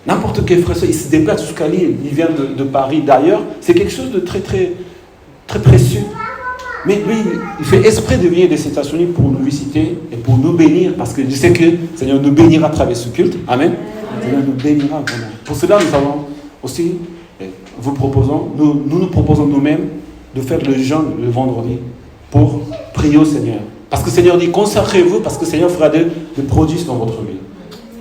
N'importe quel frère, il se déplace jusqu'à Lille, il vient de Paris, d'ailleurs, c'est quelque chose de très, très, très précieux. Mais lui, il fait exprès de venir des États-Unis pour nous visiter et pour nous bénir, parce que je sais que le Seigneur nous bénira à travers ce culte. Amen. Le Seigneur nous bénira vraiment. Pour cela, nous allons aussi, nous proposons nous-mêmes de faire le jeûne le vendredi pour prier au Seigneur. Parce que le Seigneur dit, consacrez-vous, parce que le Seigneur fera des prodiges dans votre vie.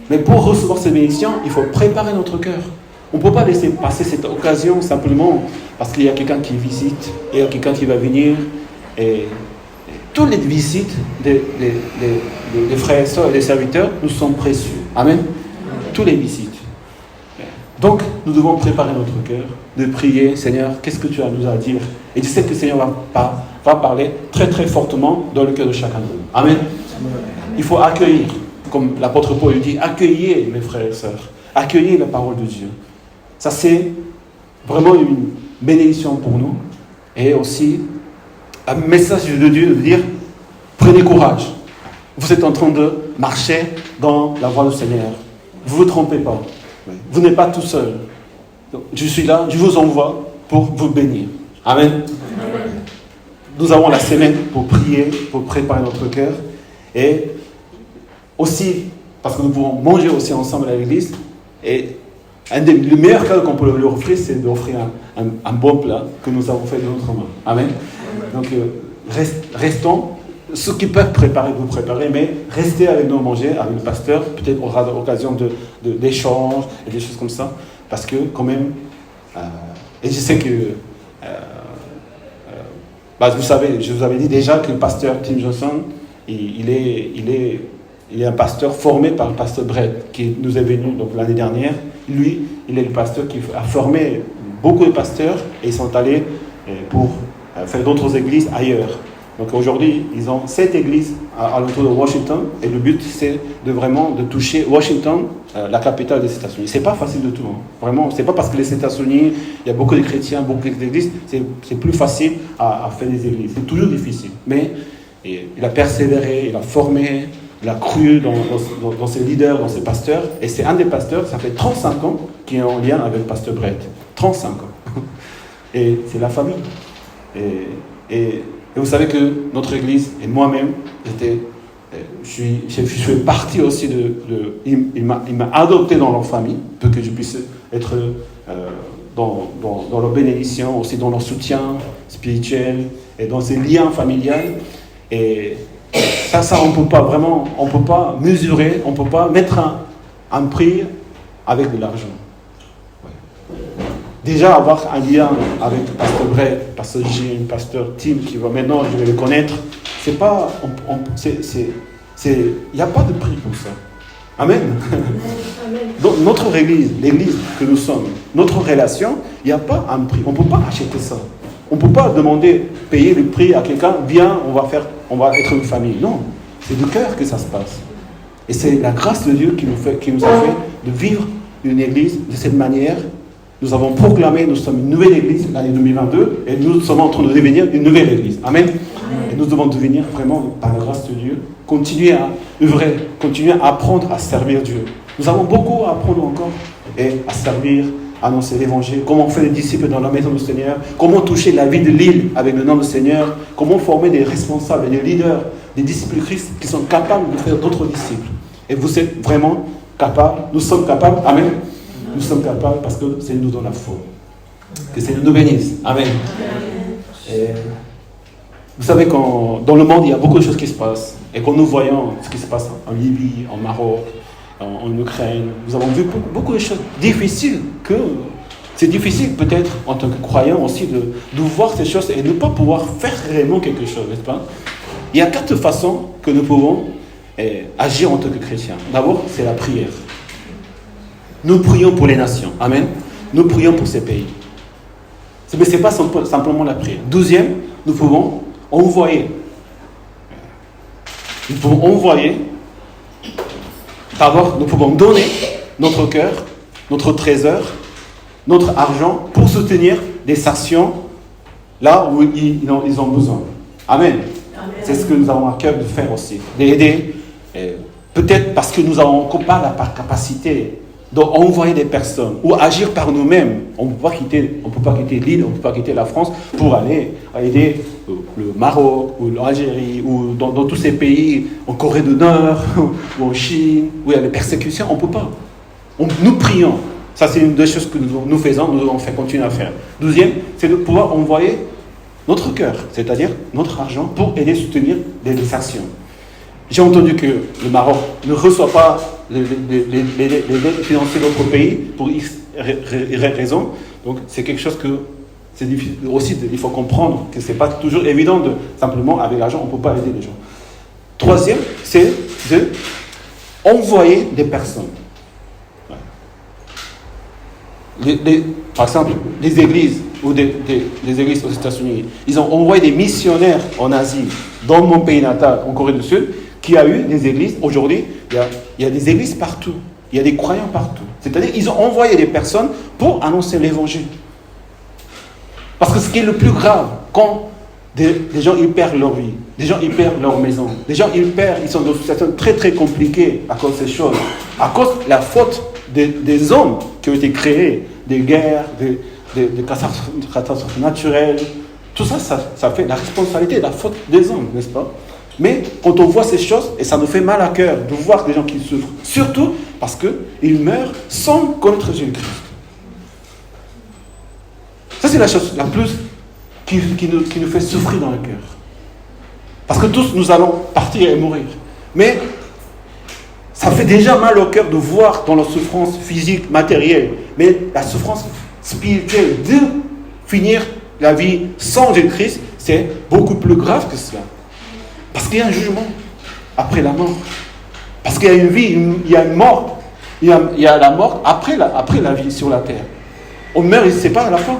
Mais pour recevoir ces bénédictions, il faut préparer notre cœur. On ne peut pas laisser passer cette occasion simplement parce qu'il y a quelqu'un qui visite, il y a quelqu'un qui va venir. Et toutes les visites des frères et sœurs et des serviteurs nous sont précieux. Amen. Toutes les visites. Donc, nous devons préparer notre cœur, de prier, Seigneur, qu'est-ce que tu as à nous à dire? Et je sais que le Seigneur va parler très très fortement dans le cœur de chacun de nous. Amen. Il faut accueillir. Comme l'apôtre Paul dit, accueillez mes frères et sœurs, accueillez la parole de Dieu. Ça, c'est vraiment une bénédiction pour nous. Et aussi, un message de Dieu de dire, prenez courage. Vous êtes en train de marcher dans la voie du Seigneur. Vous ne vous trompez pas. Vous n'êtes pas tout seul. Je suis là, je vous envoie pour vous bénir. Amen. Nous avons la semaine pour prier, pour préparer notre cœur. Et aussi, parce que nous pouvons manger aussi ensemble à l'église, et le meilleur cadeau qu'on peut leur offrir, c'est d'offrir un bon plat que nous avons fait de notre main. Amen. Donc, restons, ceux qui peuvent préparer, vous préparez, mais restez avec nous manger, avec le pasteur, peut-être on aura l'occasion d'échanges et des choses comme ça, parce que quand même, et je sais que, vous savez, je vous avais dit déjà que le pasteur Tim Johnson, il est un pasteur formé par le pasteur Brett, qui nous est venu donc, l'année dernière. Lui, il est le pasteur qui a formé beaucoup de pasteurs et ils sont allés pour faire d'autres églises ailleurs. Donc aujourd'hui, ils ont 7 églises à l'entour de Washington et le but, c'est de toucher Washington, la capitale des États-Unis. C'est pas facile du tout. Hein. Vraiment, c'est pas parce que les États-Unis, il y a beaucoup de chrétiens, beaucoup d'églises, c'est plus facile à faire des églises. C'est toujours difficile. Mais il a persévéré, il a formé, il a cru dans ses leaders, dans ses pasteurs. Et c'est un des pasteurs, ça fait 35 ans, qui est en lien avec le pasteur Brett. 35 ans. Et c'est la famille. Et vous savez que notre église, et moi-même, je fais partie aussi il m'a adopté dans leur famille, pour que je puisse être dans leur bénédiction, aussi dans leur soutien spirituel, et dans ces liens familiaux. Et ça on peut pas mesurer, on peut pas mettre un prix avec de l'argent. Ouais. Déjà avoir un lien avec le pasteur Brett, pasteur Jim, pasteur Tim, qui va maintenant, je vais le connaître, c'est pas, il n'y a pas de prix pour ça. Amen. Donc notre église, l'église que nous sommes, notre relation, il n'y a pas un prix, on ne peut pas acheter ça. On ne peut pas payer le prix à quelqu'un, viens, on va être une famille. Non, c'est du cœur que ça se passe. Et c'est la grâce de Dieu qui nous a fait de vivre une église de cette manière. Nous avons proclamé, nous sommes une nouvelle église l'année 2022, et nous sommes en train de devenir une nouvelle église. Amen. Et nous devons devenir vraiment, par la grâce de Dieu, continuer à œuvrer, continuer à apprendre à servir Dieu. Nous avons beaucoup à apprendre encore, et à servir, annoncer l'évangile, comment faire des disciples dans la maison du Seigneur, comment toucher la vie de l'île avec le nom du Seigneur, comment former des responsables, des leaders, des disciples de Christ qui sont capables de faire d'autres disciples. Et vous êtes vraiment capables, nous sommes capables, amen. Nous sommes capables parce que c'est nous dans la foi. Que c'est nous bénisse, amen. Et vous savez, dans le monde, il y a beaucoup de choses qui se passent. Et quand nous voyons ce qui se passe en Libye, en Maroc, en Ukraine, nous avons vu beaucoup de choses difficiles que c'est difficile peut-être en tant que croyant aussi de voir ces choses et de ne pas pouvoir faire réellement quelque chose, n'est-ce pas? Il y a 4 façons que nous pouvons agir en tant que chrétiens. D'abord, c'est la prière. Nous prions pour les nations. Amen. Nous prions pour ces pays. Mais ce n'est pas simplement la prière. Deuxième, nous pouvons envoyer. D'abord, nous pouvons donner notre cœur, notre trésor, notre argent pour soutenir des actions là où ils ont besoin. Amen. Amen. C'est ce que nous avons à cœur de faire aussi. D'aider, peut-être parce que nous n'avons encore pas la capacité d'envoyer des personnes ou agir par nous-mêmes. On ne peut pas quitter l'île, on ne peut pas quitter la France pour aller aider le Maroc ou l'Algérie ou dans tous ces pays, en Corée du Nord ou en Chine, où il y a des persécutions. On ne peut pas. Nous prions. Ça, c'est une des choses que nous faisons, nous devons continuer à faire. Deuxième, c'est de pouvoir envoyer notre cœur, c'est-à-dire notre argent, pour aider à soutenir des actions. J'ai entendu que le Maroc ne reçoit pas les aides financières d'autres pays pour X raisons. Donc, c'est quelque chose que c'est difficile. Aussi, il faut comprendre que ce n'est pas toujours évident de simplement, avec l'argent, on ne peut pas aider les gens. Troisième, c'est d'envoyer des personnes. Par exemple, les églises ou des églises aux États-Unis, ils ont envoyé des missionnaires en Asie, dans mon pays natal, en Corée du Sud, qui a eu des églises. Aujourd'hui, il y a des églises partout. Il y a des croyants partout. C'est-à-dire qu'ils ont envoyé des personnes pour annoncer l'évangile. Parce que ce qui est le plus grave, quand des gens ils perdent leur vie, des gens ils perdent leur maison, des gens ils sont dans une situation très très compliquée à cause de ces choses, à cause de la faute des hommes qui ont été créés, des guerres, des catastrophes naturelles. Tout ça, ça fait la responsabilité, la faute des hommes, n'est-ce pas? Mais quand on voit ces choses, et ça nous fait mal à cœur de voir des gens qui souffrent, surtout parce qu'ils meurent sans connaître Jésus-Christ. Ça, c'est la chose la plus qui nous fait souffrir dans le cœur. Parce que tous, nous allons partir et mourir. Mais ça fait déjà mal au cœur de voir dans la souffrance physique, matérielle, mais la souffrance spirituelle de finir la vie sans Jésus-Christ, c'est beaucoup plus grave que cela. Parce qu'il y a un jugement après la mort. Parce qu'il y a une vie, il y a une mort. Il y a la mort après la vie sur la terre. On meurt et c'est pas à la fin.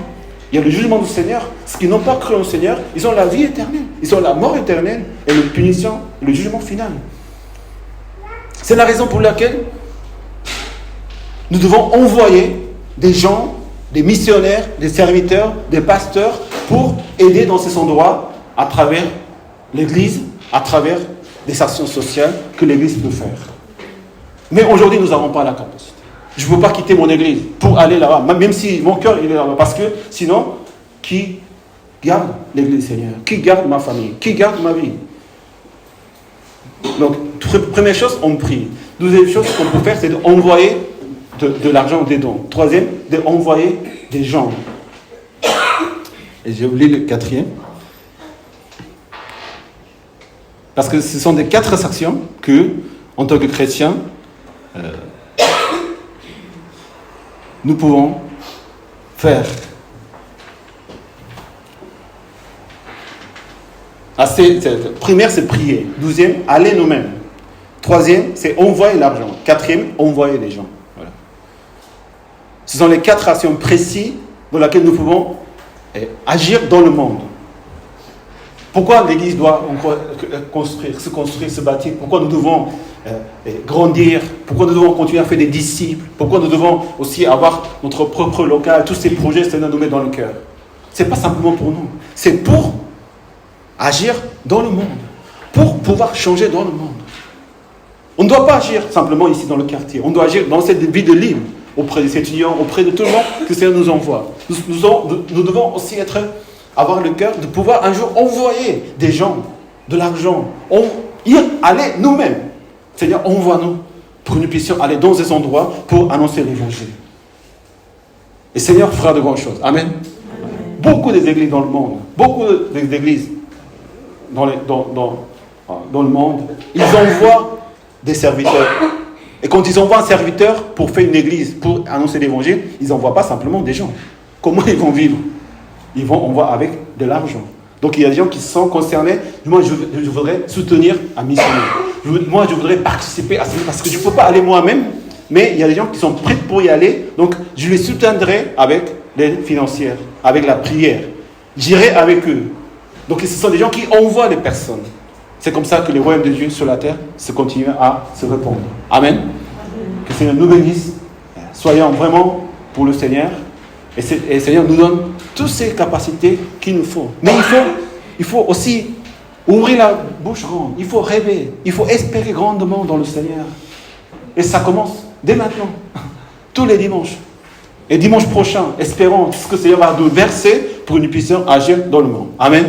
Il y a le jugement du Seigneur. Ceux qui n'ont pas cru au Seigneur, ils ont la vie éternelle. Ils ont la mort éternelle et la punition, le jugement final. C'est la raison pour laquelle nous devons envoyer des gens, des missionnaires, des serviteurs, des pasteurs pour aider dans ces endroits à travers l'Église, à travers des actions sociales que l'Église peut faire. Mais aujourd'hui, nous n'avons pas la capacité. Je ne peux pas quitter mon Église pour aller là-bas, même si mon cœur il est là-bas. Parce que sinon, qui garde l'Église, Seigneur? Qui garde ma famille? Qui garde ma vie? Donc, première chose, on prie. Deuxième chose qu'on peut faire, c'est d'envoyer de l'argent ou des dons. Troisième, d'envoyer des gens. Et j'ai oublié le quatrième. Parce que ce sont des 4 actions que, en tant que chrétiens, nous pouvons faire. Première, c'est prier. Deuxième, aller nous-mêmes. Troisième, c'est envoyer l'argent. Quatrième, envoyer les gens. Voilà. Ce sont les 4 actions précises dans lesquelles nous pouvons agir dans le monde. Pourquoi l'Église doit se construire, se bâtir? Pourquoi nous devons grandir? Pourquoi nous devons continuer à faire des disciples? Pourquoi nous devons aussi avoir notre propre local? Tous ces projets, c'est nous mettre dans le cœur. Ce n'est pas simplement pour nous. C'est pour agir dans le monde. Pour pouvoir changer dans le monde. On ne doit pas agir simplement ici dans le quartier. On doit agir dans cette vie de libre, auprès des étudiants, auprès de tout le monde que le Seigneur nous envoie. Nous devons aussi avoir le cœur de pouvoir un jour envoyer des gens, de l'argent, aller nous-mêmes. Seigneur, envoie-nous pour que nous puissions aller dans ces endroits pour annoncer l'évangile. Et Seigneur fera de grandes choses. Amen. Beaucoup d'églises dans le monde, beaucoup d'églises dans le monde, ils envoient des serviteurs. Et quand ils envoient un serviteur pour faire une église, pour annoncer l'évangile, ils n'envoient pas simplement des gens. Comment ils vont vivre? Ils vont envoyer avec de l'argent. Donc il y a des gens qui sont concernés. Moi, je voudrais soutenir un missionnaire. Moi, je voudrais participer à ça parce que je ne peux pas aller moi-même. Mais il y a des gens qui sont prêts pour y aller. Donc je les soutiendrai avec l'aide financière, avec la prière. J'irai avec eux. Donc ce sont des gens qui envoient les personnes. C'est comme ça que le royaume de Dieu sur la terre se continue à se répandre. Amen. Que le Seigneur nous bénisse. Soyons vraiment pour le Seigneur. Et le Seigneur nous donne toutes ces capacités qu'il nous faut. Mais il faut aussi ouvrir la bouche grande. Il faut rêver. Il faut espérer grandement dans le Seigneur. Et ça commence dès maintenant. Tous les dimanches. Et dimanche prochain, espérons ce que le Seigneur va nous verser pour que nous puissions agir dans le monde. Amen.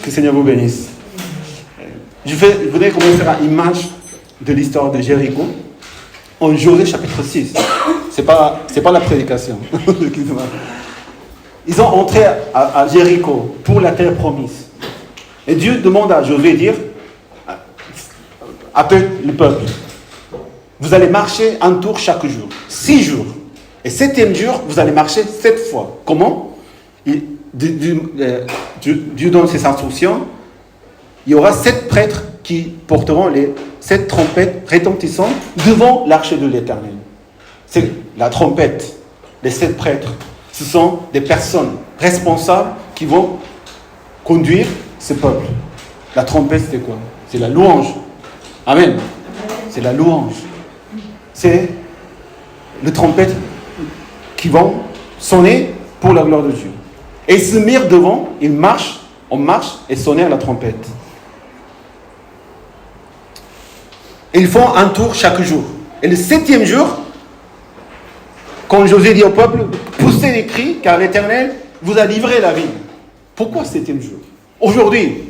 Que le Seigneur vous bénisse. Je voudrais qu'on me fasse une image de l'histoire de Jéricho. En Josué chapitre 6. C'est pas la prédication. Ils ont entré à Jéricho pour la terre promise. Et Dieu demande à Josué de dire, appelle le peuple. Vous allez marcher un tour chaque jour. 6 jours. Et 7e jour, vous allez marcher 7 fois. Comment? Dieu donne ses instructions. Il y aura 7 prêtres qui porteront les 7 trompettes retentissantes devant l'arche de l'Éternel. C'est la trompette, les 7 prêtres. Ce sont des personnes responsables qui vont conduire ce peuple. La trompette, c'est quoi? C'est la louange. Amen. C'est la louange. C'est les trompettes qui vont sonner pour la gloire de Dieu. Et ils se mirent devant, on marche et sonner à la trompette. Et ils font un tour chaque jour. Et le 7e jour, quand Josué dit au peuple, poussez les cris, car l'Éternel vous a livré la ville. Pourquoi 7e jour? Aujourd'hui,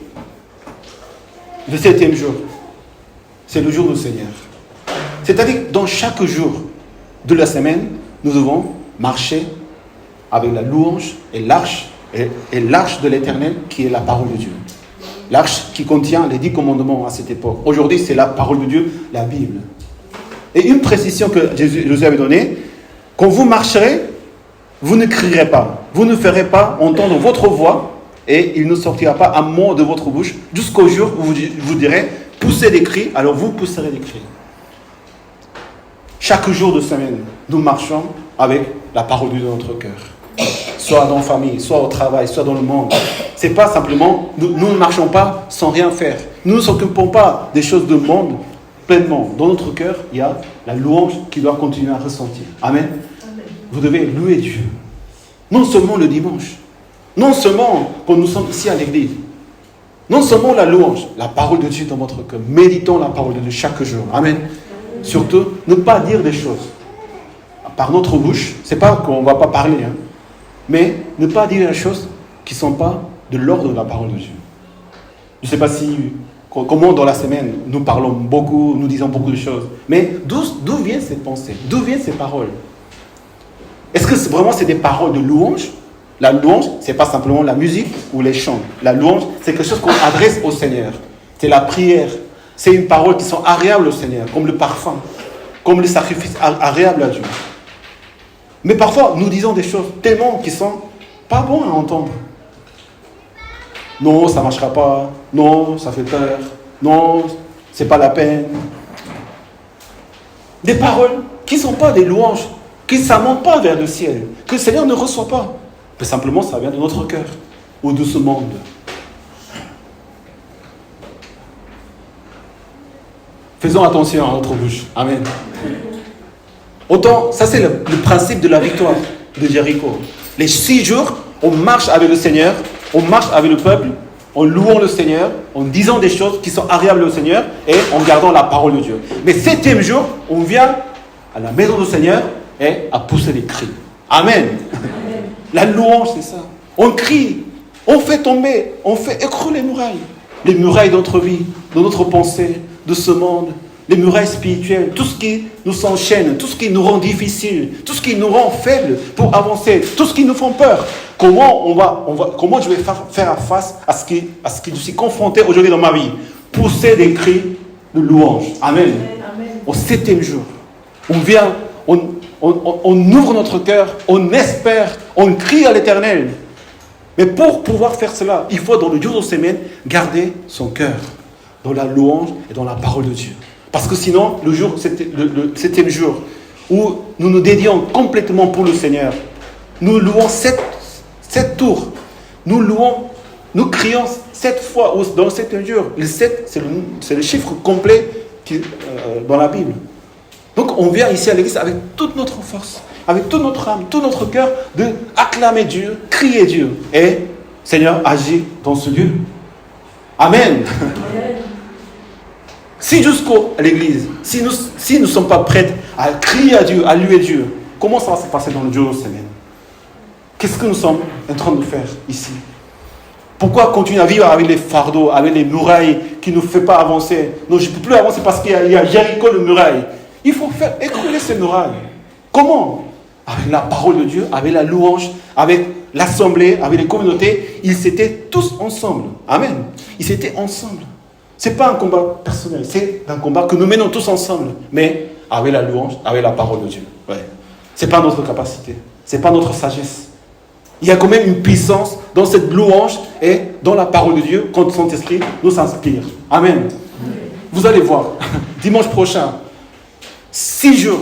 le 7e jour, c'est le jour du Seigneur. C'est-à-dire que dans chaque jour de la semaine, nous devons marcher avec la louange et l'arche de l'Éternel qui est la parole de Dieu. L'arche qui contient les 10 commandements à cette époque. Aujourd'hui, c'est la parole de Dieu, la Bible. Et une précision que Jésus avait donnée, quand vous marcherez, vous ne crierez pas. Vous ne ferez pas entendre votre voix et il ne sortira pas un mot de votre bouche jusqu'au jour où vous direz, poussez des cris, alors vous pousserez des cris. Chaque jour de semaine, nous marchons avec la parole de Dieu dans notre cœur. Soit dans la famille, soit au travail, soit dans le monde. C'est pas simplement, nous ne marchons pas sans rien faire. Nous ne nous occupons pas des choses du monde pleinement. Dans notre cœur, il y a la louange qui doit continuer à ressentir. Amen. Amen. Vous devez louer Dieu. Non seulement le dimanche, non seulement quand nous sommes ici à l'église, non seulement la louange, la parole de Dieu dans votre cœur. Méditons la parole de Dieu chaque jour. Amen. Surtout, ne pas dire des choses par notre bouche. C'est pas qu'on ne va pas parler, mais ne pas dire des choses qui ne sont pas de l'ordre de la parole de Dieu. Je ne sais pas comment dans la semaine nous parlons beaucoup, nous disons beaucoup de choses, mais d'où viennent ces pensées? D'où viennent ces paroles? Est-ce que vraiment c'est des paroles de louange? La louange, ce n'est pas simplement la musique ou les chants. La louange, c'est quelque chose qu'on adresse au Seigneur. C'est la prière. C'est une parole qui sont agréables au Seigneur, comme le parfum, comme le sacrifice agréable à Dieu. Mais parfois, nous disons des choses tellement qui sont pas bonnes à entendre. Non, ça ne marchera pas. Non, ça fait peur. Non, c'est pas la peine. Des paroles qui ne sont pas des louanges, qui ne s'amentent pas vers le ciel, que le Seigneur ne reçoit pas. Mais simplement, ça vient de notre cœur ou de ce monde. Faisons attention à notre bouche. Amen. Autant, ça c'est le principe de la victoire de Jéricho. Les 6 jours, on marche avec le Seigneur, on marche avec le peuple, en louant le Seigneur, en disant des choses qui sont agréables au Seigneur et en gardant la parole de Dieu. Mais 7e jour, on vient à la maison du Seigneur et à pousser des cris. Amen. Amen. La louange, c'est ça. On crie, on fait tomber, on fait écrouler les murailles de notre vie, de notre pensée, de ce monde, les murailles spirituelles, tout ce qui nous s'enchaîne, tout ce qui nous rend difficile, tout ce qui nous rend faibles pour avancer, tout ce qui nous fait peur. Comment je vais faire face à ce que je suis confronté aujourd'hui dans ma vie? pousser des cris de louange. Amen. Au 7e jour, on vient, on ouvre notre cœur, on espère, on crie à l'Éternel. Mais pour pouvoir faire cela, il faut dans le jour de semaine garder son cœur dans la louange et dans la parole de Dieu. Parce que sinon, le 7e jour, où nous nous dédions complètement pour le Seigneur, nous louons 7 tours, nous crions 7 fois dans le 7e jour. Le 7, c'est le chiffre complet dans la Bible. Donc on vient ici à l'église avec toute notre force, avec toute notre âme, tout notre cœur, de acclamer Dieu, crier Dieu. Et Seigneur, agis dans ce lieu. Amen. Si jusqu'à l'église, si nous ne sommes pas prêts à crier à Dieu, à louer Dieu, comment ça va se passer dans le jour de semaine? Qu'est-ce que nous sommes en train de faire ici? Pourquoi continuer à vivre avec les fardeaux, avec les murailles qui ne nous font pas avancer? Non, je ne peux plus avancer parce qu'il y a Jéricho, le muraille. Il faut faire écrouler ces murailles. Comment? Avec la parole de Dieu, avec la louange, avec l'assemblée, avec les communautés. Ils étaient tous ensemble. Amen. Ils étaient ensemble. Ce n'est pas un combat personnel, c'est un combat que nous menons tous ensemble, mais avec la louange, avec la parole de Dieu. Ouais. Ce n'est pas notre capacité, ce n'est pas notre sagesse. Il y a quand même une puissance dans cette louange et dans la parole de Dieu quand son esprit nous inspire. Amen. Vous allez voir, dimanche prochain, 6 jours.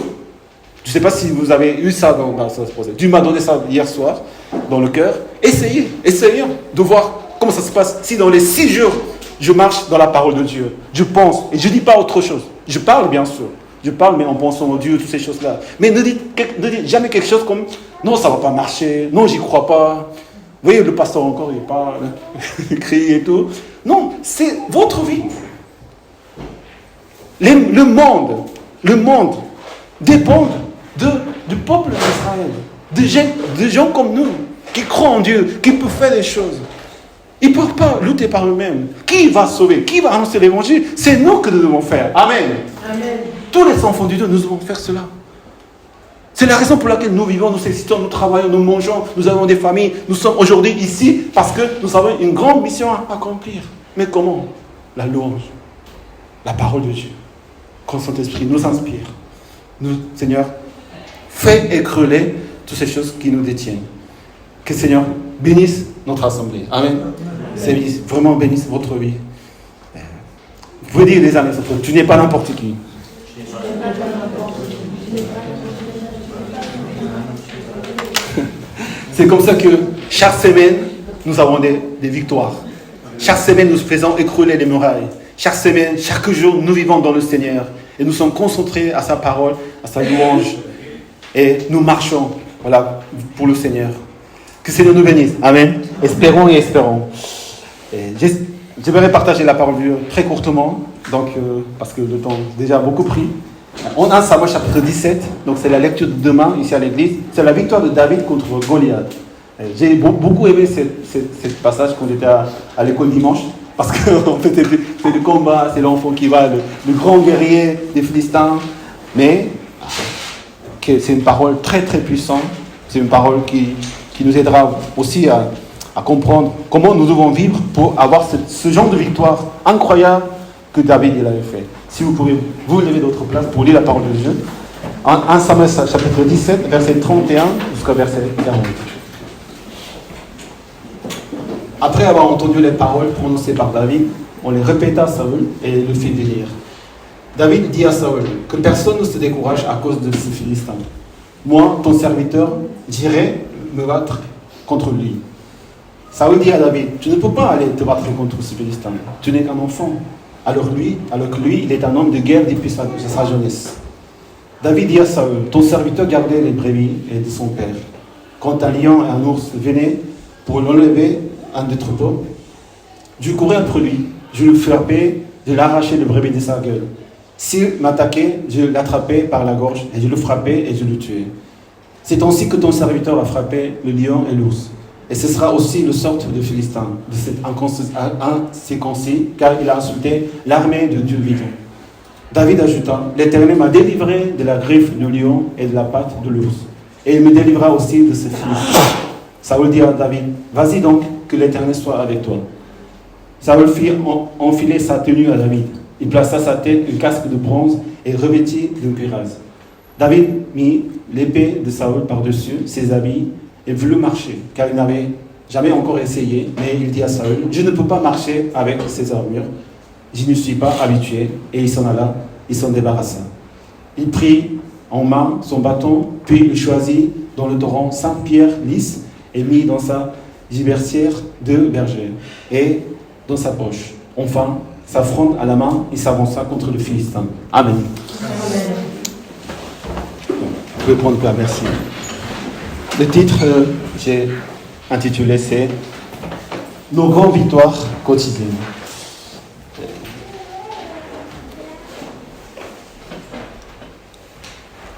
Je ne sais pas si vous avez eu ça dans ce projet. Dieu m'a donné ça hier soir dans le cœur. Essayons de voir comment ça se passe. Si dans les 6 jours, je marche dans la parole de Dieu, je pense, et je ne dis pas autre chose. Je parle bien sûr. Je parle, mais en pensant au Dieu, toutes ces choses-là. Mais ne dites jamais quelque chose comme « Non, ça ne va pas marcher. Non, j'y crois pas. » Vous voyez, le pasteur encore, il parle, il crie et tout. Non, c'est votre vie. Le monde dépend du peuple d'Israël. Des gens comme nous, qui croient en Dieu, qui peuvent faire des choses. Ils ne peuvent pas lutter par eux-mêmes. Qui va sauver? Qui va annoncer l'évangile? C'est nous que nous devons faire. Amen. Amen. Tous les enfants de Dieu, nous devons faire cela. C'est la raison pour laquelle nous vivons, nous existons, nous travaillons, nous mangeons, nous avons des familles. Nous sommes aujourd'hui ici parce que nous avons une grande mission à accomplir. Mais comment? La louange, la parole de Dieu, quand son esprit nous inspire. Nous, Seigneur, fais écrouler toutes ces choses qui nous détiennent. Que Seigneur bénisse notre assemblée. Amen. Seigneur, vraiment bénisse votre vie. Vous pouvez dire les uns les autres, tu n'es pas n'importe qui. C'est comme ça que chaque semaine, nous avons des victoires. Chaque semaine, nous faisons écrouler les murailles. Chaque semaine, chaque jour, nous vivons dans le Seigneur. Et nous sommes concentrés à sa parole, à sa louange. Et nous marchons, voilà, pour le Seigneur. Que le Seigneur nous bénisse. Amen. Espérons et espérons. J'aimerais partager la parole de Dieu très courtement, donc, parce que le temps est déjà beaucoup pris. On a Samuel chapitre 17, donc c'est la lecture de demain ici à l'église. C'est la victoire de David contre Goliath. J'ai beaucoup aimé ce passage quand j'étais à l'école dimanche, parce qu'en fait c'est le combat, c'est l'enfant qui va, le grand guerrier des Philistins. Mais c'est une parole très très puissante, c'est une parole qui nous aidera aussi à comprendre comment nous devons vivre pour avoir ce genre de victoire incroyable que David il avait fait. Si vous pouvez vous lever d'autres places pour lire la parole de Dieu. 1 Samuel chapitre 17, verset 31 jusqu'à verset 40. Après avoir entendu les paroles prononcées par David, on les répéta à Saül et le fit venir. David dit à Saül que personne ne se décourage à cause de ce Philistin. Moi, ton serviteur, j'irai me battre contre lui. Saül dit à David, tu ne peux pas aller te battre contre ce Philistin. Tu n'es qu'un enfant. Alors que lui, il est un homme de guerre depuis sa jeunesse. David dit à Saül, ton serviteur gardait les brebis de son père. Quand un lion et un ours venaient pour l'enlever un des troupeaux, je courais après lui, je le frappais, je l'arrachais le brebis de sa gueule. S'il m'attaquait, je l'attrapais par la gorge et je le frappais et je le tuais. C'est ainsi que ton serviteur a frappé le lion et l'ours. Et ce sera aussi le sort de Philistin, de cet incirconcis, car il a insulté l'armée de Dieu vivant. David ajouta, l'Éternel m'a délivré de la griffe du lion et de la patte de l'ours. Et il me délivrera aussi de ce Philistin. Saül dit à David, vas-y donc, que l'Éternel soit avec toi. Saül fit enfiler sa tenue à David. Il plaça sa tête un casque de bronze et revêtit d'une cuirasse. David mit l'épée de Saül par-dessus ses habits et voulut marcher, car il n'avait jamais encore essayé. Mais il dit à Saül, je ne peux pas marcher avec ces armures, je ne suis pas habitué. Et il s'en alla, il s'en débarrassa. Il prit en main son bâton, puis il choisit dans le torrent 5 pierres lisses et mit dans sa gibecière 2 bergers et dans sa poche. Enfin, sa fronde à la main, il s'avança contre le Philistin. Amen. Amen. Vous pouvez prendre place, merci. Le titre, j'ai intitulé, c'est « Nos grandes victoires quotidiennes ».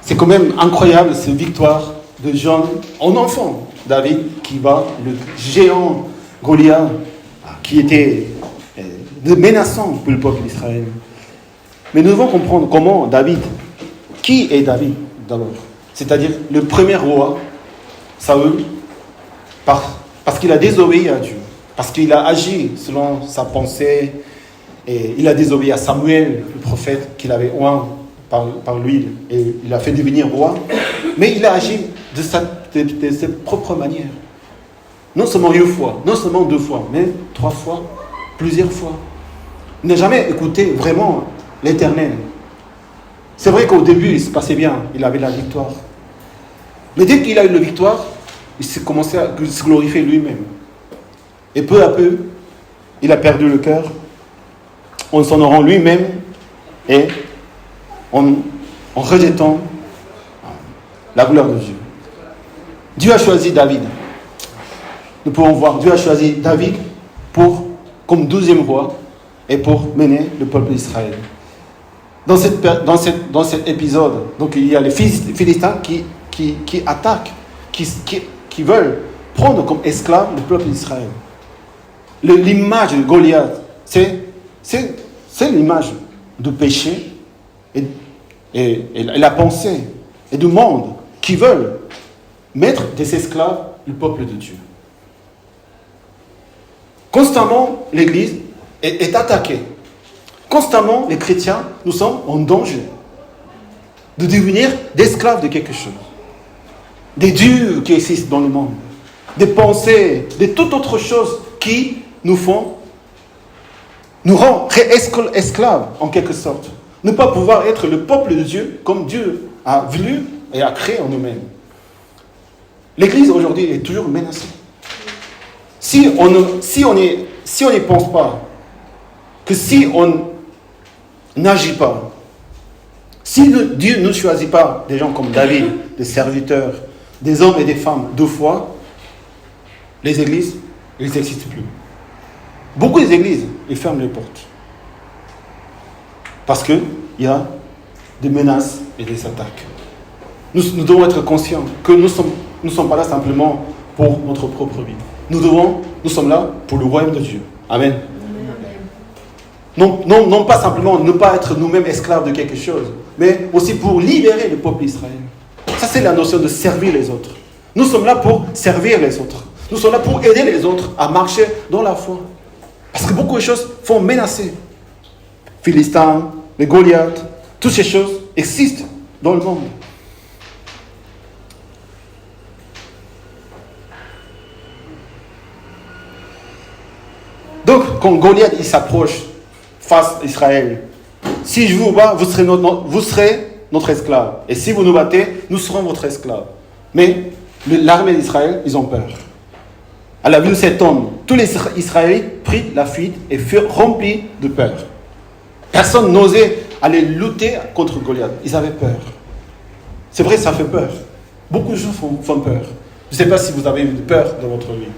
C'est quand même incroyable, cette victoire de jeune en enfant. David qui bat le géant Goliath, qui était menaçant pour le peuple d'Israël. Mais nous devons comprendre comment David, qui est David d'abord? C'est-à-dire le premier roi, Saül, parce qu'il a désobéi à Dieu, parce qu'il a agi selon sa pensée, et il a désobéi à Samuel, le prophète qu'il avait oint par l'huile, et il a fait devenir roi, mais il a agi de sa propre manière. Non seulement une fois, non seulement 2 fois, mais 3 fois, plusieurs fois. Il n'a jamais écouté vraiment l'Éternel. C'est vrai qu'au début, il se passait bien, il avait la victoire. Mais dès qu'il a eu la victoire, il s'est commencé à se glorifier lui-même. Et peu à peu, il a perdu le cœur en s'honorant lui-même et en rejetant la gloire de Dieu. Dieu a choisi David. Nous pouvons voir, Dieu a choisi David comme 12e roi et pour mener le peuple d'Israël. Dans cet épisode, donc il y a les Philistins qui attaquent, qui veulent prendre comme esclave le peuple d'Israël. L'image de Goliath, c'est l'image du péché et la pensée et du monde qui veulent mettre des esclaves le peuple de Dieu. Constamment, l'Église est attaquée. Constamment, les chrétiens, nous sommes en danger de devenir des esclaves de quelque chose. Des dieux qui existent dans le monde. Des pensées, de toute autre chose qui nous rend esclaves en quelque sorte. Ne pas pouvoir être le peuple de Dieu comme Dieu a voulu et a créé en nous-mêmes. L'Église aujourd'hui est toujours menacée. Si on n'y pense pas, que si on n'agit pas, si Dieu ne choisit pas des gens comme David, des serviteurs, des hommes et des femmes 2 fois, les églises, elles n'existent plus. Beaucoup d'églises, ils ferment les portes. Parce qu'il y a des menaces et des attaques. Nous devons être conscients que nous ne sommes pas là simplement pour notre propre vie. Nous sommes là pour le royaume de Dieu. Amen. Non pas simplement ne pas être nous-mêmes esclaves de quelque chose, mais aussi pour libérer le peuple d'Israël. Ça, c'est la notion de servir les autres. Nous sommes là pour servir les autres. Nous sommes là pour aider les autres à marcher dans la foi. Parce que beaucoup de choses font menacer. Philistins, les Goliaths, toutes ces choses existent dans le monde. Donc, quand Goliath il s'approche face à Israël, si je vous bats, vous serez notre esclave. Et si vous nous battez, nous serons votre esclave. Mais l'armée d'Israël, ils ont peur. À la vue de cet homme, tous les Israélites prirent la fuite et furent remplis de peur. Personne n'osait aller lutter contre Goliath. Ils avaient peur. C'est vrai, ça fait peur. Beaucoup de gens font peur. Je ne sais pas si vous avez eu peur dans votre vie.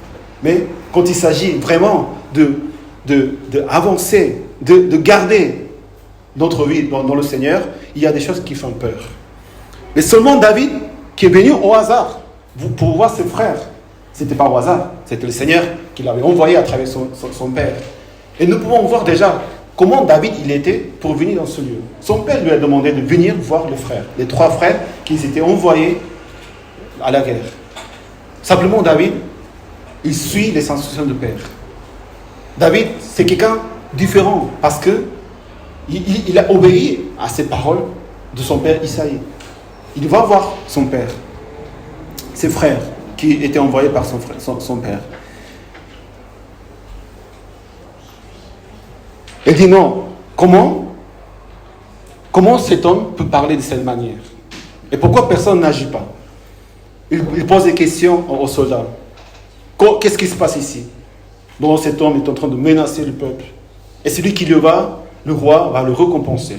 Mais quand il s'agit vraiment d'avancer, de garder notre vie dans le Seigneur, il y a des choses qui font peur. Mais seulement David, qui est venu au hasard pour voir ses frères, c'était pas au hasard, c'était le Seigneur qui l'avait envoyé à travers son père. Et nous pouvons voir déjà comment David il était pour venir dans ce lieu. Son père lui a demandé de venir voir les frères, les 3 frères qui étaient envoyés à la guerre. Simplement David, il suit les instructions du père. David, c'est quelqu'un différent parce que il a obéi à ces paroles de son père Isaïe. Il va voir son père, ses frères qui étaient envoyés par son père. Il dit non, comment cet homme peut parler de cette manière? Et pourquoi personne n'agit pas? Il pose des questions aux soldats. Qu'est-ce qui se passe ici? Donc cet homme est en train de menacer le peuple. Et celui qui le roi va le récompenser.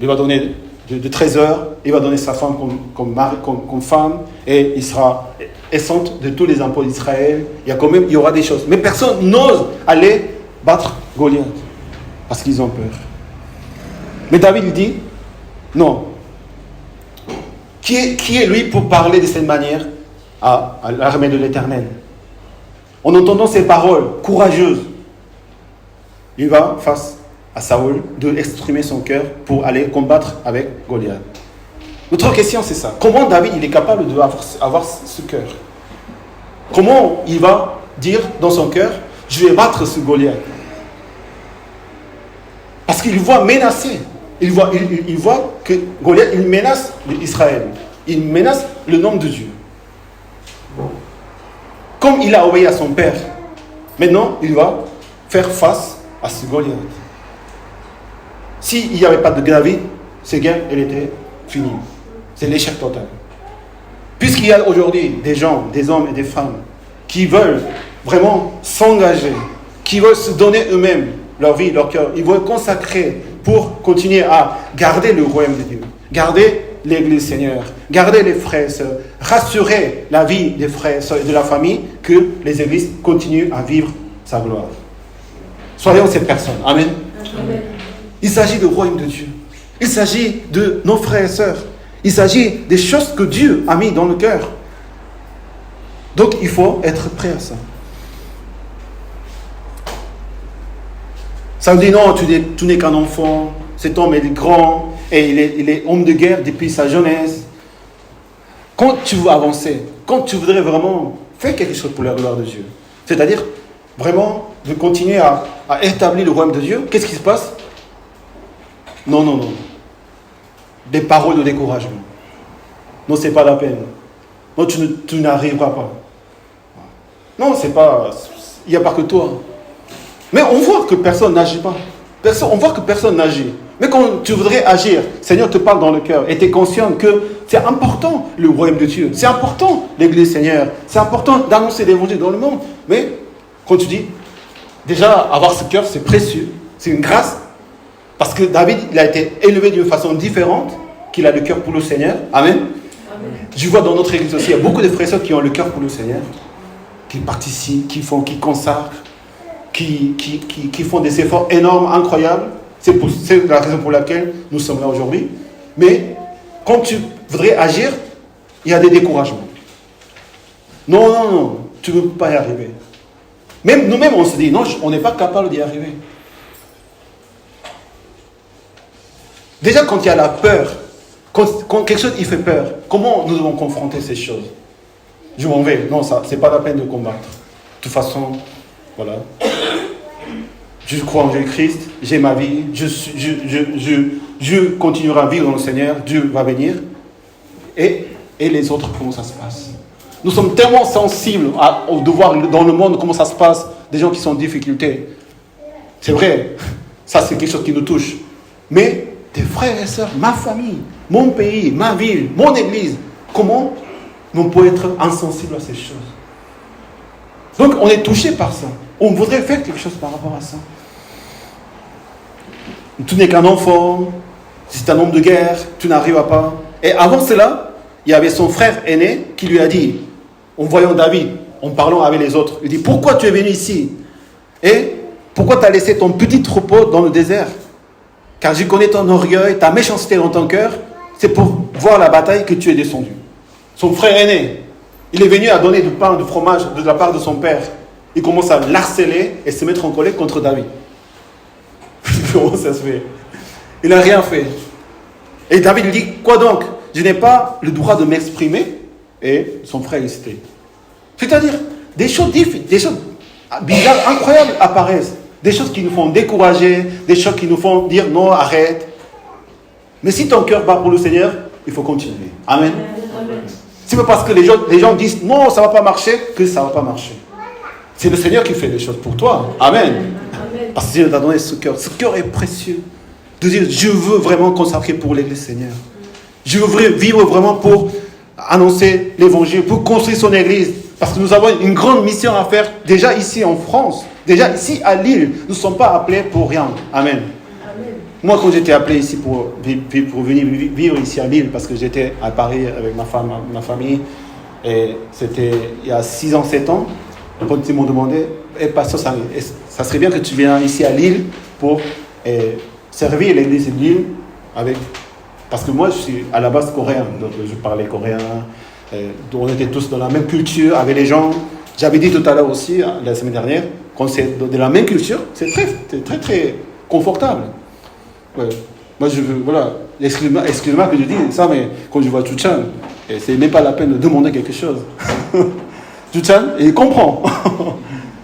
Il va donner de trésors, il va donner sa femme comme femme, et il sera exempt de tous les impôts d'Israël. Il y aura des choses. Mais personne n'ose aller battre Goliath, parce qu'ils ont peur. Mais David dit, non. Qui est lui pour parler de cette manière à l'armée de l'Éternel? En entendant ces paroles courageuses, il va face à Saül de exprimer son cœur pour aller combattre avec Goliath. Notre question, c'est ça. Comment David il est capable d'avoir ce cœur? Comment il va dire dans son cœur, je vais battre ce Goliath? Parce qu'il voit menacer. Il voit que Goliath, il menace Israël. Il menace le nom de Dieu. Comme il a obéi à son père, maintenant, il va faire face à ce Goliath. S'il n'y avait pas de David, cette guerre, elle était finie. C'est l'échec total. Puisqu'il y a aujourd'hui des gens, des hommes et des femmes qui veulent vraiment s'engager, qui veulent se donner eux-mêmes leur vie, leur cœur, ils veulent consacrer pour continuer à garder le royaume de Dieu, garder l'Église Seigneur, garder les frères et sœurs, rassurer la vie des frères et sœurs et de la famille, que les églises continuent à vivre sa gloire. Soyons ces personnes. Amen. Amen. Il s'agit du royaume de Dieu. Il s'agit de nos frères et sœurs. Il s'agit des choses que Dieu a mis dans le cœur. Donc il faut être prêt à ça. Ça veut dire non, tu n'es qu'un enfant, cet homme est grand et il est homme de guerre depuis sa jeunesse. Quand tu veux avancer, quand tu voudrais vraiment faire quelque chose pour la gloire de Dieu, c'est-à-dire vraiment de continuer à établir le royaume de Dieu, qu'est-ce qui se passe? Non. Des paroles de découragement. Non, c'est pas la peine. Non, tu n'arriveras pas. Non, c'est pas... Il n'y a pas que toi. Mais on voit que personne n'agit pas. On voit que personne n'agit. Mais quand tu voudrais agir, Seigneur te parle dans le cœur et tu es conscient que c'est important le royaume de Dieu. C'est important l'Église Seigneur. C'est important d'annoncer l'évangile dans le monde. Mais quand tu dis, déjà avoir ce cœur, c'est précieux. C'est une grâce. Parce que David, il a été élevé d'une façon différente, qu'il a le cœur pour le Seigneur. Amen. Amen. Je vois dans notre Église aussi, il y a beaucoup de frères et sœurs qui ont le cœur pour le Seigneur, qui participent, qui consacrent, qui font des efforts énormes, incroyables. C'est la raison pour laquelle nous sommes là aujourd'hui. Mais quand tu voudrais agir, il y a des découragements. Non, tu ne peux pas y arriver. Même nous-mêmes, on se dit, non, on n'est pas capable d'y arriver. Déjà, quand il y a la peur, quand quelque chose il fait peur, comment nous devons confronter ces choses? Je m'en vais. Non, ça, c'est pas la peine de combattre. De toute façon, voilà. Je crois en Jésus-Christ, j'ai ma vie, je continuerai à vivre dans le Seigneur, Dieu va venir. Et les autres, comment ça se passe? Nous sommes tellement sensibles de voir dans le monde comment ça se passe, des gens qui sont en difficulté. C'est vrai, ça c'est quelque chose qui nous touche. Mais tes frères et sœurs, ma famille, mon pays, ma ville, mon église, comment on peut être insensible à ces choses? Donc on est touché par ça. On voudrait faire quelque chose par rapport à ça. Tu n'es qu'un enfant, c'est un homme de guerre, tu n'arriveras pas. Et avant cela, il y avait son frère aîné qui lui a dit, en voyant David, en parlant avec les autres, il dit, pourquoi tu es venu ici? Et pourquoi tu as laissé ton petit troupeau dans le désert? Car je connais ton orgueil, ta méchanceté dans ton cœur, c'est pour voir la bataille que tu es descendu. Son frère aîné, il est venu à donner du pain, du fromage de la part de son père. Il commence à l'harceler et se mettre en colère contre David. Comment ça se fait? Il n'a rien fait. Et David lui dit, quoi donc? Je n'ai pas le droit de m'exprimer? Et son frère hésitait. C'est-à-dire, des choses bizarres, incroyables apparaissent. Des choses qui nous font décourager, des choses qui nous font dire non, arrête. Mais si ton cœur bat pour le Seigneur, il faut continuer. Amen. C'est pas parce que les gens disent non, ça ne va pas marcher, que ça ne va pas marcher. C'est le Seigneur qui fait les choses pour toi. Amen. Parce que Dieu t'a donné ce cœur. Ce cœur est précieux. De dire, je veux vraiment consacrer pour l'Église, Seigneur. Je veux vivre vraiment pour annoncer l'Évangile, pour construire son Église. Parce que nous avons une grande mission à faire déjà ici en France. Déjà ici à Lille. Nous ne sommes pas appelés pour rien. Amen. Moi, quand j'étais appelé ici pour venir vivre ici à Lille, parce que j'étais à Paris avec ma famille, et c'était il y a 6 ans, 7 ans, quand ils m'ont demandé, pasteur, ça serait bien que tu viennes ici à Lille pour servir l'église de Lille parce que moi, je suis à la base coréen, donc je parlais coréen, on était tous dans la même culture avec les gens. J'avais dit tout à l'heure aussi, la semaine dernière, quand c'est de la même culture, c'est très, très confortable. Ouais. Moi, voilà, excuse-moi que je dis ça, mais quand je vois Chuchan, c'est même pas la peine de demander quelque chose. Chuchan, il comprend.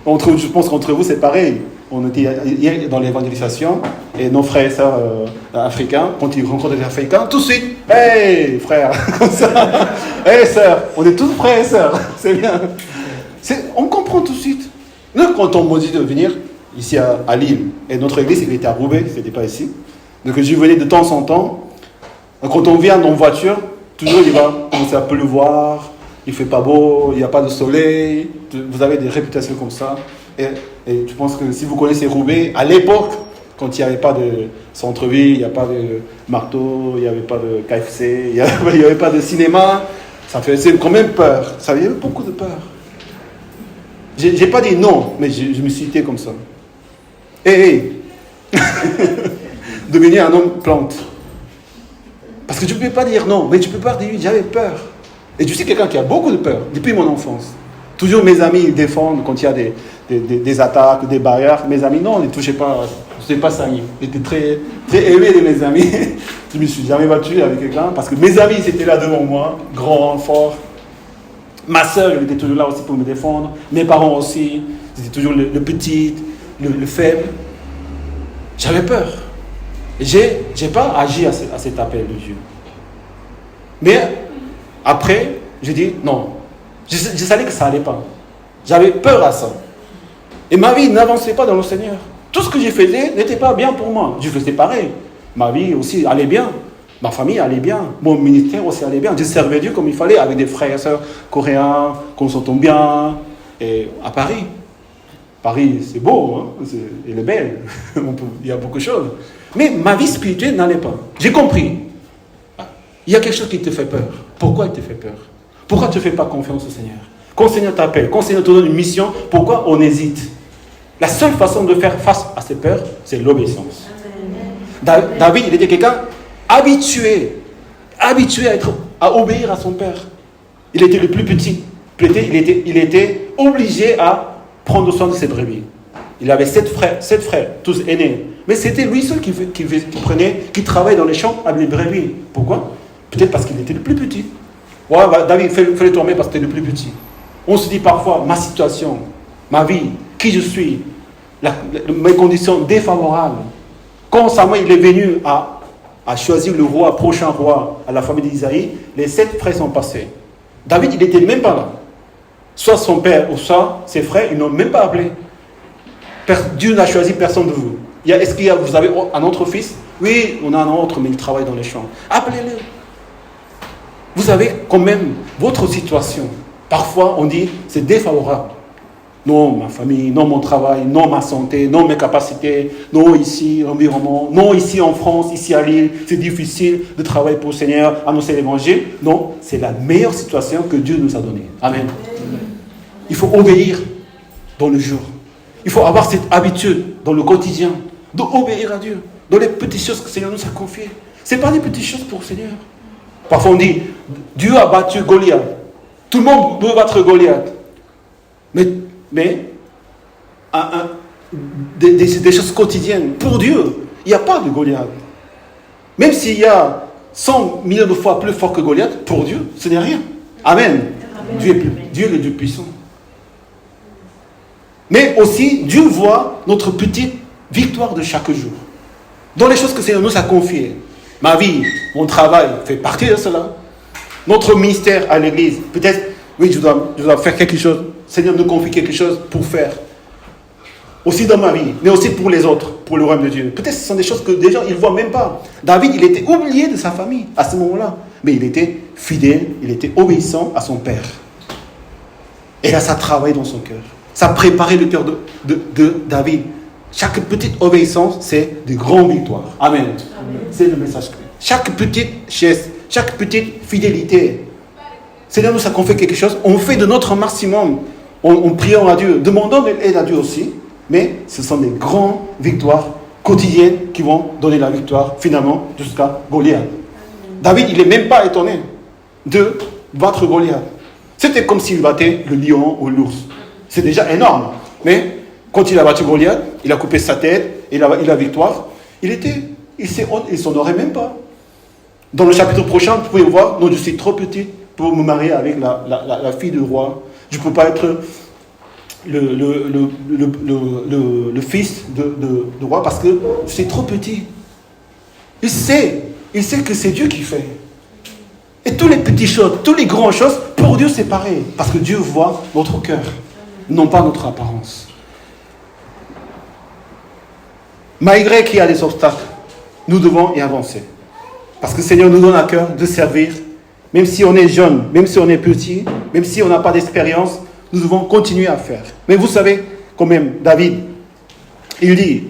Je pense qu'entre vous, c'est pareil. On était hier dans l'évangélisation, et nos frères et sœurs africains, quand ils rencontrent des Africains, tout de suite, hey frère, comme ça, hey sœur, on est tous frères et sœurs, c'est bien. On comprend tout de suite. Nous, quand on m'a dit de venir ici à Lille, et notre église, il était à Roubaix, c'était pas ici. Donc je venais de temps en temps. Quand on vient en voiture, toujours il va commencer à pleuvoir, il fait pas beau, il n'y a pas de soleil. Vous avez des réputations comme ça. Et je pense que si vous connaissez Roubaix, à l'époque, quand il n'y avait pas de centre-ville, il n'y a pas de marteau, il n'y avait pas de KFC, il n'y avait pas de cinéma, ça faisait quand même peur. Ça avait beaucoup de peur. J'ai pas dit non, mais je me suis cité comme ça. Hey. Devenir un homme plante. Parce que tu ne peux pas dire non, mais tu ne peux pas dire j'avais peur. Et je suis quelqu'un qui a beaucoup de peur, depuis mon enfance. Toujours mes amis ils défendent quand il y a des attaques, des barrières. Mes amis, non, ne touchez pas, c'est pas ça. J'étais très, très aimé de mes amis. Je ne me suis jamais battu avec quelqu'un parce que mes amis ils étaient là devant moi, grands, forts. Ma soeur, elle était toujours là aussi pour me défendre. Mes parents aussi, c'était toujours le petit, le faible. J'avais peur. Je n'ai pas agi à cet appel de Dieu. Mais après, j'ai dit non. Je savais que ça n'allait pas. J'avais peur à ça. Et ma vie n'avançait pas dans le Seigneur. Tout ce que je faisais n'était pas bien pour moi. Je faisais pareil. Ma vie aussi allait bien. Ma famille allait bien. Mon ministère aussi allait bien. Je servais Dieu comme il fallait avec des frères et sœurs coréens, qu'on s'entend bien. Et à Paris. Paris, c'est beau, hein? Elle est belle. Il y a beaucoup de choses. Mais ma vie spirituelle n'allait pas. J'ai compris. Il y a quelque chose qui te fait peur. Pourquoi il te fait peur? Pourquoi tu ne fais pas confiance au Seigneur? Quand le Seigneur t'appelle, quand le Seigneur te donne une mission, pourquoi on hésite? La seule façon de faire face à ces peurs, c'est l'obéissance. David, il était quelqu'un habitué à obéir à son père. Il était le plus petit. Il était obligé à prendre soin de ses brebis. Il avait 7 frères, tous aînés. Mais c'était lui seul qui travaillait dans les champs avec les brebis. Pourquoi? Peut-être parce qu'il était le plus petit. Ouais, David, fais-le tomber parce que tu es le plus petit. On se dit parfois, ma situation, ma vie, qui je suis, mes conditions défavorables. Quand Samuel il est venu à choisir le roi, prochain roi, à la famille d'Isaïe, les 7 frères sont passés. David, il n'était même pas là. Soit son père ou soit ses frères, ils n'ont même pas appelé. Dieu n'a choisi personne de vous. Est-ce que vous avez un autre fils? Oui, on a un autre, mais il travaille dans les champs. Appelez-le. Vous avez quand même votre situation. Parfois, on dit, c'est défavorable. Non, ma famille, non, mon travail, non, ma santé, non, mes capacités, non, ici, l'environnement, non, ici en France, ici à Lille, c'est difficile de travailler pour le Seigneur, annoncer l'évangile. Non, c'est la meilleure situation que Dieu nous a donnée. Amen. Il faut obéir dans le jour. Il faut avoir cette habitude dans le quotidien d'obéir à Dieu, dans les petites choses que le Seigneur nous a confiées. Ce n'est pas des petites choses pour le Seigneur. Parfois on dit, Dieu a battu Goliath. Tout le monde veut battre Goliath. Mais des choses quotidiennes, pour Dieu, il n'y a pas de Goliath. Même s'il y a 100 millions de fois plus fort que Goliath, pour Dieu, ce n'est rien. Amen. Dieu est le Dieu puissant. Mais aussi, Dieu voit notre petite victoire de chaque jour. Dans les choses que le Seigneur nous a confiées. Ma vie, mon travail fait partie de cela. Notre ministère à l'église, peut-être, oui, je dois faire quelque chose. Le Seigneur nous confie quelque chose pour faire. Aussi dans ma vie, mais aussi pour les autres, pour le royaume de Dieu. Peut-être que ce sont des choses que des gens, ils ne voient même pas. David, il était oublié de sa famille à ce moment-là. Mais il était fidèle, il était obéissant à son père. Et là, ça travaille dans son cœur. Ça préparait le cœur de David. Chaque petite obéissance, c'est de grandes victoires. Amen. Amen. C'est le message clé. Chaque petite geste, chaque petite fidélité. Seigneur nous a confié quelque chose, on fait de notre maximum. On prions à Dieu, demandons de l'aide à Dieu aussi. Mais ce sont des grandes victoires quotidiennes qui vont donner la victoire finalement jusqu'à Goliath. David, il n'est même pas étonné de battre Goliath. C'était comme s'il battait le lion ou l'ours. C'est déjà énorme. Mais quand il a battu Goliath, il a coupé sa tête, il a victoire. Il s'en aurait même pas. Dans le chapitre prochain, vous pouvez voir, non, je suis trop petit pour me marier avec la fille du roi. Je ne peux pas être le fils de roi parce que je suis trop petit. Il sait que c'est Dieu qui fait. Et toutes les petites choses, toutes les grandes choses, pour Dieu c'est pareil. Parce que Dieu voit notre cœur, non pas notre apparence. Malgré qu'il y a des obstacles, nous devons y avancer. Parce que le Seigneur nous donne à cœur de servir, même si on est jeune, même si on est petit, même si on n'a pas d'expérience, nous devons continuer à faire. Mais vous savez, quand même, David, il dit,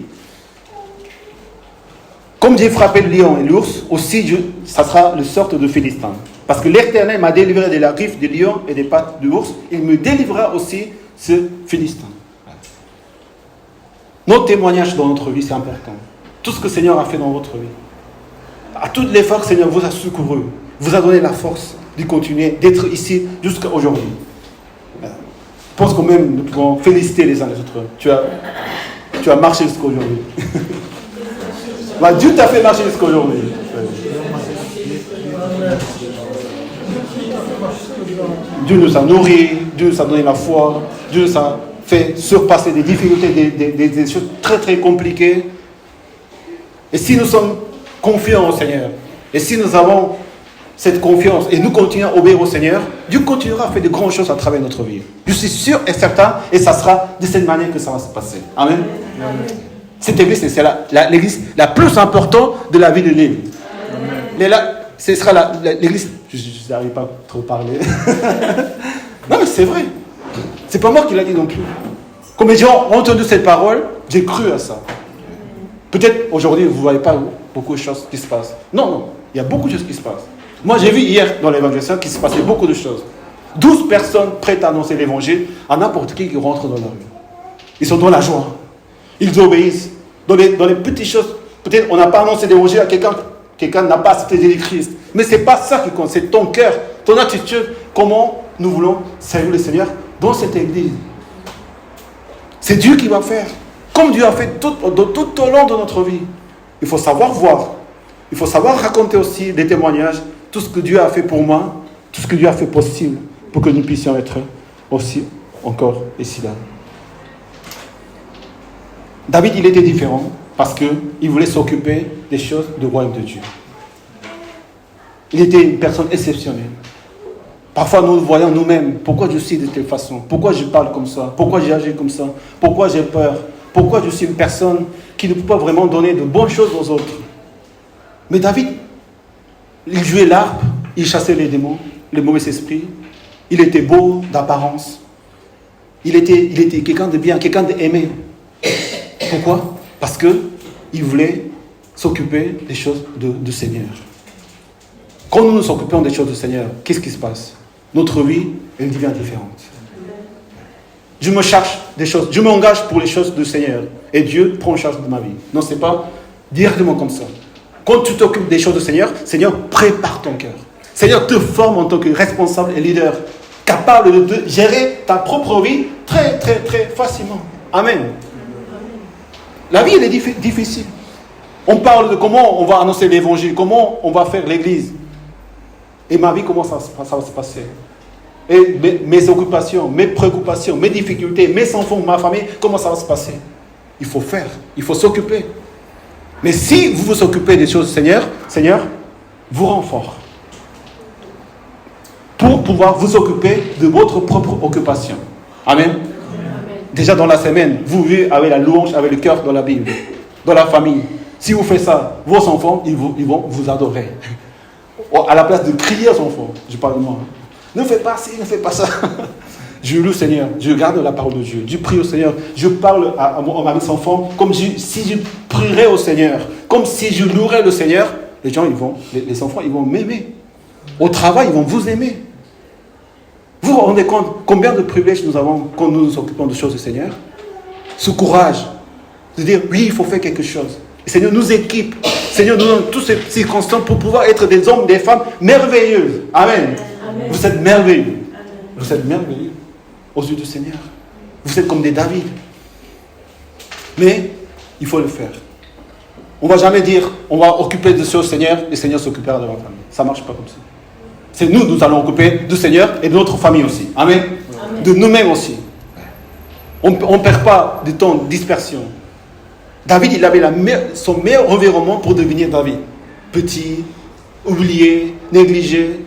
comme j'ai frappé le lion et l'ours, aussi ça sera le sorte de Philistin. Parce que l'Éternel m'a délivré de la griffe du lion et des pattes de l'ours, il me délivrera aussi ce Philistin. Notre témoignage dans notre vie, c'est important. Tout ce que le Seigneur a fait dans votre vie. À toutes les fois que le Seigneur vous a secouru, vous a donné la force de continuer, d'être ici jusqu'à aujourd'hui. Je pense quand même nous pouvons féliciter les uns les autres. Tu as marché jusqu'à aujourd'hui. Dieu t'a fait marcher jusqu'à aujourd'hui. Dieu nous a nourris, Dieu nous a donné la foi, Dieu nous a fait surpasser des difficultés, des choses très très compliquées. Et si nous sommes confiants au Seigneur, et si nous avons cette confiance et nous continuons à obéir au Seigneur, Dieu continuera à faire de grandes choses à travers notre vie. Je suis sûr et certain, et ça sera de cette manière que ça va se passer. Amen. Amen. Cette église, c'est l'église la plus importante de la vie de l'île. Mais là, ce sera l'église. Je n'arrive pas à trop parler. Non, mais c'est vrai. C'est pas moi qui l'ai dit non plus. Comme les gens ont entendu cette parole, j'ai cru à ça. Peut-être aujourd'hui, vous ne voyez pas beaucoup de choses qui se passent. Non, il y a beaucoup de choses qui se passent. Moi, j'ai vu hier dans l'évangélisation qu'il se passait beaucoup de choses. 12 personnes prêtes à annoncer l'évangile à n'importe qui rentre dans la rue. Ils sont dans la joie. Ils obéissent. Dans les petites choses, peut-être on n'a pas annoncé l'évangile à quelqu'un n'a pas accepté Jésus-Christ. Mais ce n'est pas ça qui compte, c'est ton cœur, ton attitude, comment nous voulons servir le Seigneur dans cette église. C'est Dieu qui va faire. Comme Dieu a fait tout au long de notre vie. Il faut savoir voir. Il faut savoir raconter aussi des témoignages, tout ce que Dieu a fait pour moi, tout ce que Dieu a fait possible pour que nous puissions être aussi encore ici là. David, il était différent parce qu'il voulait s'occuper des choses du royaume de Dieu. Il était une personne exceptionnelle. Parfois, nous voyons nous-mêmes, pourquoi je suis de telle façon, pourquoi je parle comme ça, pourquoi j'agis comme ça, pourquoi j'ai peur, pourquoi je suis une personne qui ne peut pas vraiment donner de bonnes choses aux autres. Mais David, il jouait l'harpe, il chassait les démons, les mauvais esprits, il était beau d'apparence, il était quelqu'un de bien, quelqu'un d'aimé. Pourquoi ? Parce qu'il voulait s'occuper des choses du Seigneur. Quand nous nous occupons des choses du Seigneur, qu'est-ce qui se passe ? Notre vie, elle devient différente. Je me cherche des choses, je m'engage pour les choses du Seigneur. Et Dieu prend charge de ma vie. Non, ce n'est pas directement comme ça. Quand tu t'occupes des choses du Seigneur, Seigneur prépare ton cœur. Seigneur te forme en tant que responsable et leader, capable de gérer ta propre vie très, très, très facilement. Amen. La vie, elle est difficile. On parle de comment on va annoncer l'évangile, comment on va faire l'église. Et ma vie, comment ça va se passer ? Et mes occupations, mes préoccupations, mes difficultés, mes enfants, ma famille, comment ça va se passer? Il faut faire, il faut s'occuper. Mais si vous vous occupez des choses, Seigneur vous rend fort. Pour pouvoir vous occuper de votre propre occupation. Amen. Amen. Déjà dans la semaine, vous vivez avec la louange, avec le cœur dans la Bible, dans la famille. Si vous faites ça, vos enfants, ils vont vous adorer. À la place de crier aux enfants, je parle de moi. Ne fais pas ci, ne fais pas ça. Je loue le Seigneur, je garde la parole de Dieu. Je prie au Seigneur, je parle à mes enfants comme si je prierais au Seigneur, comme si je louerais le Seigneur. Les enfants, ils vont m'aimer. Au travail, ils vont vous aimer. Vous vous rendez compte combien de privilèges nous avons quand nous nous occupons de choses du Seigneur? Ce courage de dire oui, il faut faire quelque chose. Le Seigneur nous équipe. Le Seigneur nous donne toutes ces circonstances pour pouvoir être des hommes, des femmes merveilleuses. Amen. Amen. Vous êtes merveilleux. Amen. Vous êtes merveilleux aux yeux du Seigneur. Vous êtes comme des David. Mais il faut le faire. On ne va jamais dire on va occuper de choses au Seigneur et le Seigneur s'occupera de notre famille. Ça ne marche pas comme ça. C'est nous allons occuper du Seigneur et de notre famille aussi. Amen. Amen. De nous-mêmes aussi. On ne perd pas de temps de dispersion. David, il avait son meilleur environnement pour devenir David. Petit, oublié, négligé.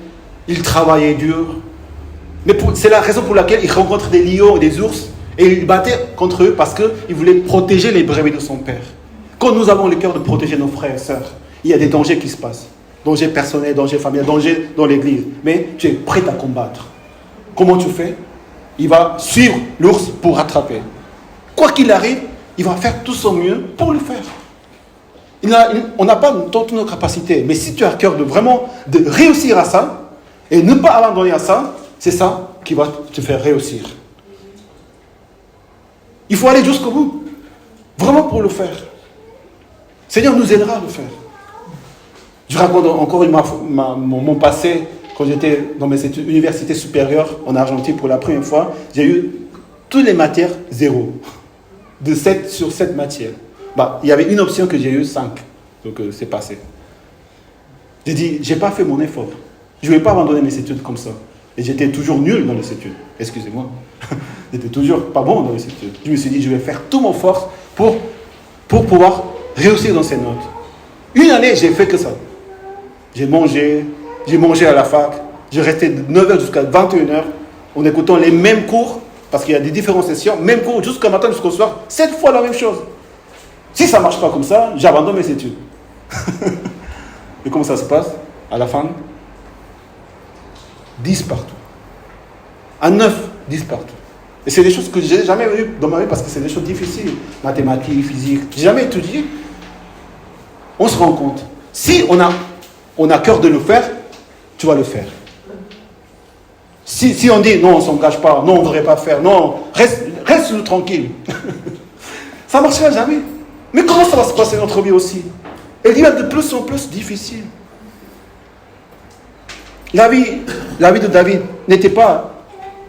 Il travaillait dur. Mais c'est la raison pour laquelle il rencontre des lions et des ours. Et il battait contre eux parce qu'il voulait protéger les brebis de son père. Quand nous avons le cœur de protéger nos frères et sœurs, il y a des dangers qui se passent. Danger personnel, danger familial, danger dans l'église. Mais tu es prêt à combattre. Comment tu fais? Il va suivre l'ours pour rattraper. Quoi qu'il arrive, il va faire tout son mieux pour le faire. On n'a pas toute nos capacités. Mais si tu as le cœur de réussir à ça, et ne pas abandonner à ça, c'est ça qui va te faire réussir. Il faut aller jusqu'au bout. Vraiment pour le faire. Le Seigneur nous aidera à le faire. Je raconte encore mon passé. Quand j'étais dans mes études universités supérieures en Argentine pour la première fois, j'ai eu toutes les matières 0. De 7 sur 7 matières. Il y avait une option que j'ai eu 5. Donc c'est passé. J'ai dit, je n'ai pas fait mon effort. Je ne vais pas abandonner mes études comme ça. Et j'étais toujours nul dans les études. Excusez-moi. J'étais toujours pas bon dans les études. Je me suis dit, je vais faire tout mon force pour pouvoir réussir dans ces notes. Une année, j'ai fait que ça. J'ai mangé à la fac. J'ai resté de 9h jusqu'à 21h en écoutant les mêmes cours, parce qu'il y a des différentes sessions, même cours jusqu'au matin, jusqu'au soir, 7 fois la même chose. Si ça ne marche pas comme ça, j'abandonne mes études. Et comment ça se passe? À la fin, 10 partout. À 9, 10 partout. Et c'est des choses que je n'ai jamais vues dans ma vie parce que c'est des choses difficiles. Mathématiques, physique. Je n'ai jamais étudié. On se rend compte. Si on a cœur de le faire, tu vas le faire. Si on dit non, on ne s'engage pas, non, on ne devrait pas faire, non, reste tranquille. Ça ne marchera jamais. Mais comment ça va se passer dans notre vie aussi? Elle devient de plus en plus difficile. La vie de David n'était pas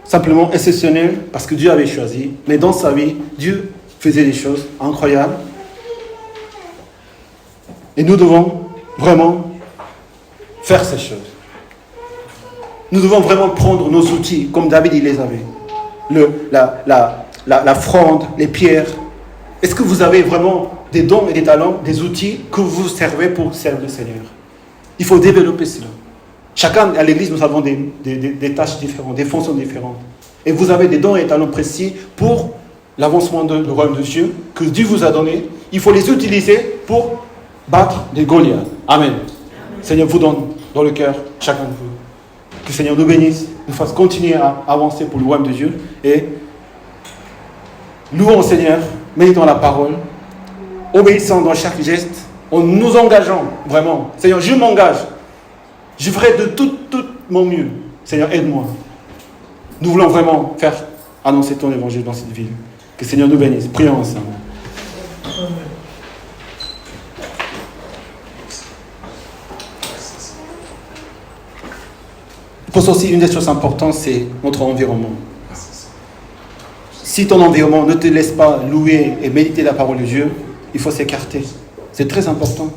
simplement exceptionnelle parce que Dieu avait choisi, mais dans sa vie, Dieu faisait des choses incroyables. Et nous devons vraiment faire ces choses. Nous devons vraiment prendre nos outils, comme David il les avait. La fronde, les pierres. Est-ce que vous avez vraiment des dons et des talents, des outils que vous servez pour servir le Seigneur? Il faut développer cela. Chacun à l'église, nous avons des tâches différentes, des fonctions différentes. Et vous avez des dons et des talents précis pour l'avancement du royaume de Dieu que Dieu vous a donné. Il faut les utiliser pour battre des Goliaths. Amen. Seigneur vous donne dans le cœur chacun de vous. Que le Seigneur nous bénisse, nous fasse continuer à avancer pour le royaume de Dieu. Et louons au Seigneur, méditons la parole, obéissant dans chaque geste, en nous engageant vraiment. Seigneur, je m'engage. Je ferai de tout mon mieux. Seigneur, aide-moi. Nous voulons vraiment faire annoncer ton évangile dans cette ville. Que le Seigneur nous bénisse. Prions ensemble. Je pense aussi une des choses importantes, c'est notre environnement. Si ton environnement ne te laisse pas louer et méditer la parole de Dieu, il faut s'écarter. C'est très important.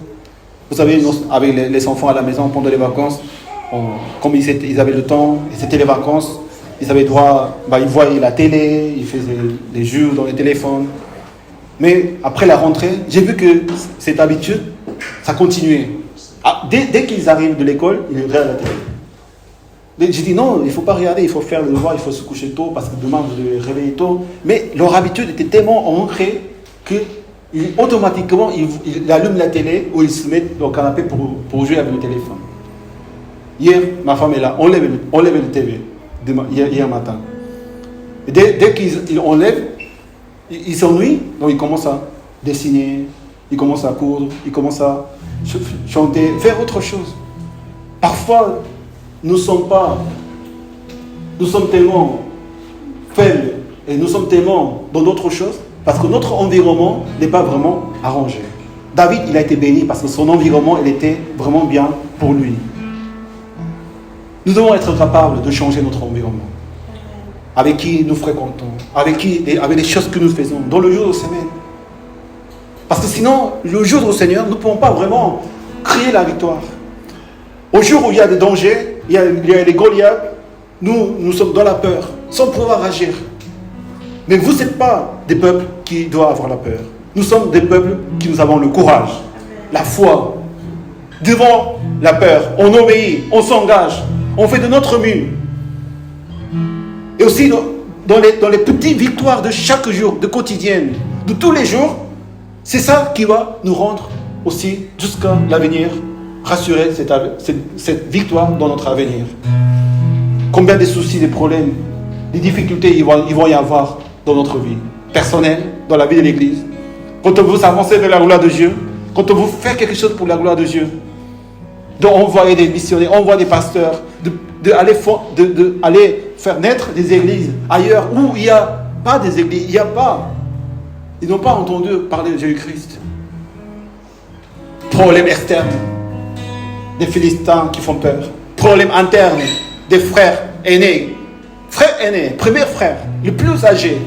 Vous savez, avec les enfants à la maison pendant les vacances, comme ils avaient le temps, et c'était les vacances, ils avaient droit, ils voyaient la télé, ils faisaient des jeux dans les téléphones. Mais après la rentrée, j'ai vu que cette habitude, ça continuait. Dès qu'ils arrivent de l'école, ils regardent la télé. J'ai dit non, il ne faut pas regarder, il faut faire le devoir, il faut se coucher tôt parce que demain vous devez réveiller tôt. Mais leur habitude était tellement ancrée que automatiquement ils allument la télé ou ils se mettent au canapé pour jouer avec le téléphone. Hier, ma femme est là, on lève le TV hier matin. Et dès qu'ils enlèvent, ils s'ennuient, donc ils commencent à dessiner, ils commencent à coudre, ils commencent à chanter, faire autre chose. Parfois, nous sommes tellement faibles et nous sommes tellement dans d'autres choses parce que notre environnement n'est pas vraiment arrangé. David, il a été béni parce que son environnement, il était vraiment bien pour lui. Nous devons être capables de changer notre environnement. Avec qui nous fréquentons, avec les choses que nous faisons, dans le jour de semaine. Parce que sinon, le jour du Seigneur, nous ne pouvons pas vraiment crier la victoire. Au jour où il y a des dangers, il y a les Goliaths, nous sommes dans la peur, sans pouvoir agir. Mais vous n'êtes pas des peuples qui doivent avoir la peur. Nous sommes des peuples qui nous avons le courage, la foi. Devant la peur, on obéit, on s'engage, on fait de notre mieux. Et aussi dans les petites victoires de chaque jour, de quotidienne, de tous les jours, c'est ça qui va nous rendre aussi jusqu'à l'avenir, rassurer cette victoire dans notre avenir. Combien de soucis, de problèmes, des difficultés ils vont y avoir dans notre vie personnelle, dans la vie de l'Église. Quand on veut s'avancer vers la gloire de Dieu, quand on veut faire quelque chose pour la gloire de Dieu, d'envoyer des missionnaires, envoyer des pasteurs, d'aller faire naître des églises ailleurs où il n'y a pas des églises, ils n'ont pas entendu parler de Jésus-Christ. Problème externe, des Philistins qui font peur. Problème interne, des frères aînés. Frère aîné, premier frère, le plus âgé,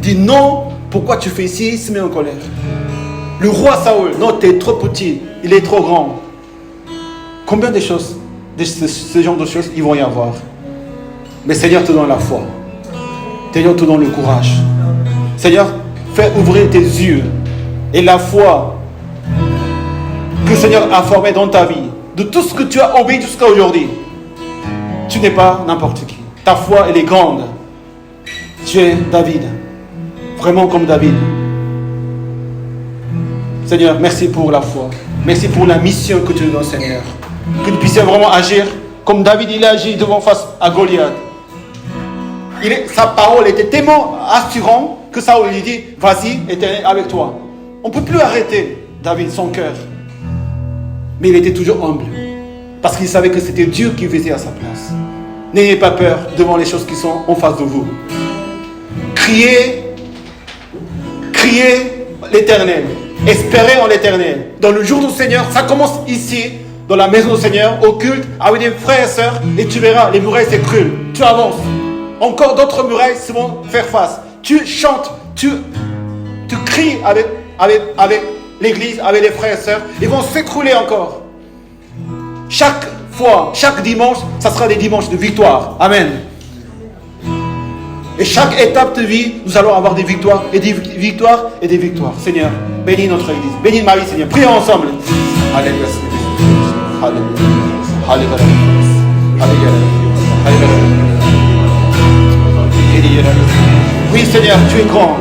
dit non, pourquoi tu fais ici? Il se met en colère. Le roi Saül, non, tu es trop petit, il est trop grand. Combien de choses, ce genre de choses, ils vont y avoir. Mais Seigneur te donne la foi. Seigneur te donne le courage. Seigneur, fais ouvrir tes yeux et la foi que le Seigneur a formée dans ta vie, de tout ce que tu as obéi jusqu'à aujourd'hui. Tu n'es pas n'importe qui. Ta foi, elle est grande. Tu es David. Vraiment comme David. Seigneur, merci pour la foi. Merci pour la mission que tu nous donnes, Seigneur. Que nous puissions vraiment agir comme David, il a agi devant face à Goliath. Sa parole était tellement assurante que Saül lui dit, vas-y, Éternel avec toi. On ne peut plus arrêter David, son cœur. Mais il était toujours humble. Parce qu'il savait que c'était Dieu qui faisait à sa place. N'ayez pas peur devant les choses qui sont en face de vous. Criez l'Éternel. Espérez en l'Éternel. Dans le jour du Seigneur, ça commence ici, dans la maison du Seigneur, au culte, avec des frères et sœurs, et tu verras, les murailles s'écroulent. Tu avances. Encore d'autres murailles se vont faire face. Tu chantes, tu cries avec l'église, avec les frères et sœurs. Ils vont s'écrouler encore. Chaque fois, chaque dimanche, ça sera des dimanches de victoire. Amen. Et chaque étape de vie, nous allons avoir des victoires et des victoires et des victoires. Seigneur, bénis notre église. Bénis ma vie, Seigneur. Prions ensemble. Alléluia. Alléluia. Alléluia. Alléluia. Oui, Seigneur, tu es grand.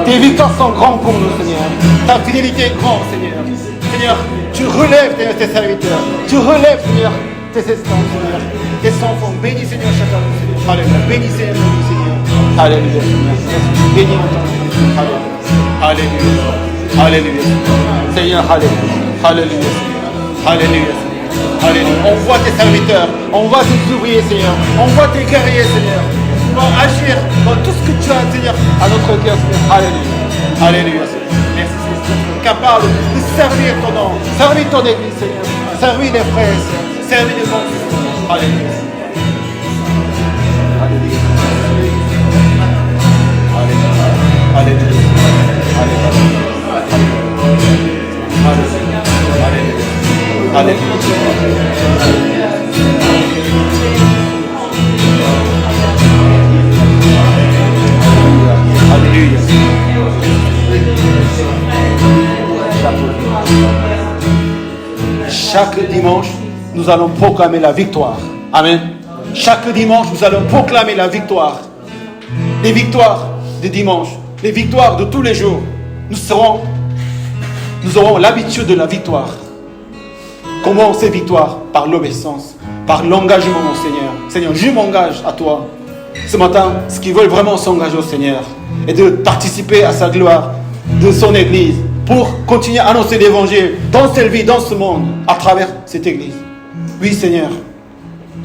Tes victoires sont grandes pour nous, Seigneur. Ta fidélité est grande, Seigneur. Seigneur, tu relèves tes serviteurs. Tu relèves, Seigneur, tes esclaves, Seigneur. Tes enfants. Bénis, Seigneur, chacun, Seigneur. Alléluia. Bénis, Seigneur. Alléluia. Bénis notre Dieu. Alléluia. Alléluia. Seigneur, alléluia. Alléluia. Alléluia. Alléluia. On voit tes serviteurs. On voit tes ouvriers, Seigneur. On voit tes guerriers, Seigneur. Pour agir dans tout ce que tu as, Seigneur, à notre cœur, Seigneur. Alléluia. Alléluia, Seigneur. Merci, Seigneur. Capable de servir ton nom. Servir ton église, Seigneur. Servir les frères, Seigneur. Servir les enfants. Alléluia. Alléluia. Alléluia. Alléluia. chaque dimanche, nous allons proclamer la victoire. Amen. Chaque dimanche, nous allons proclamer la victoire. Les victoires des dimanches, les victoires de tous les jours. Nous aurons l'habitude de la victoire. Comment ces victoires? Par l'obéissance, par l'engagement au Seigneur. Seigneur, je m'engage à toi. Ce matin, ceux qui veulent vraiment s'engager au Seigneur et de participer à sa gloire, de son Église, pour continuer à annoncer l'Évangile dans cette vie, dans ce monde, à travers cette Église. Oui, Seigneur,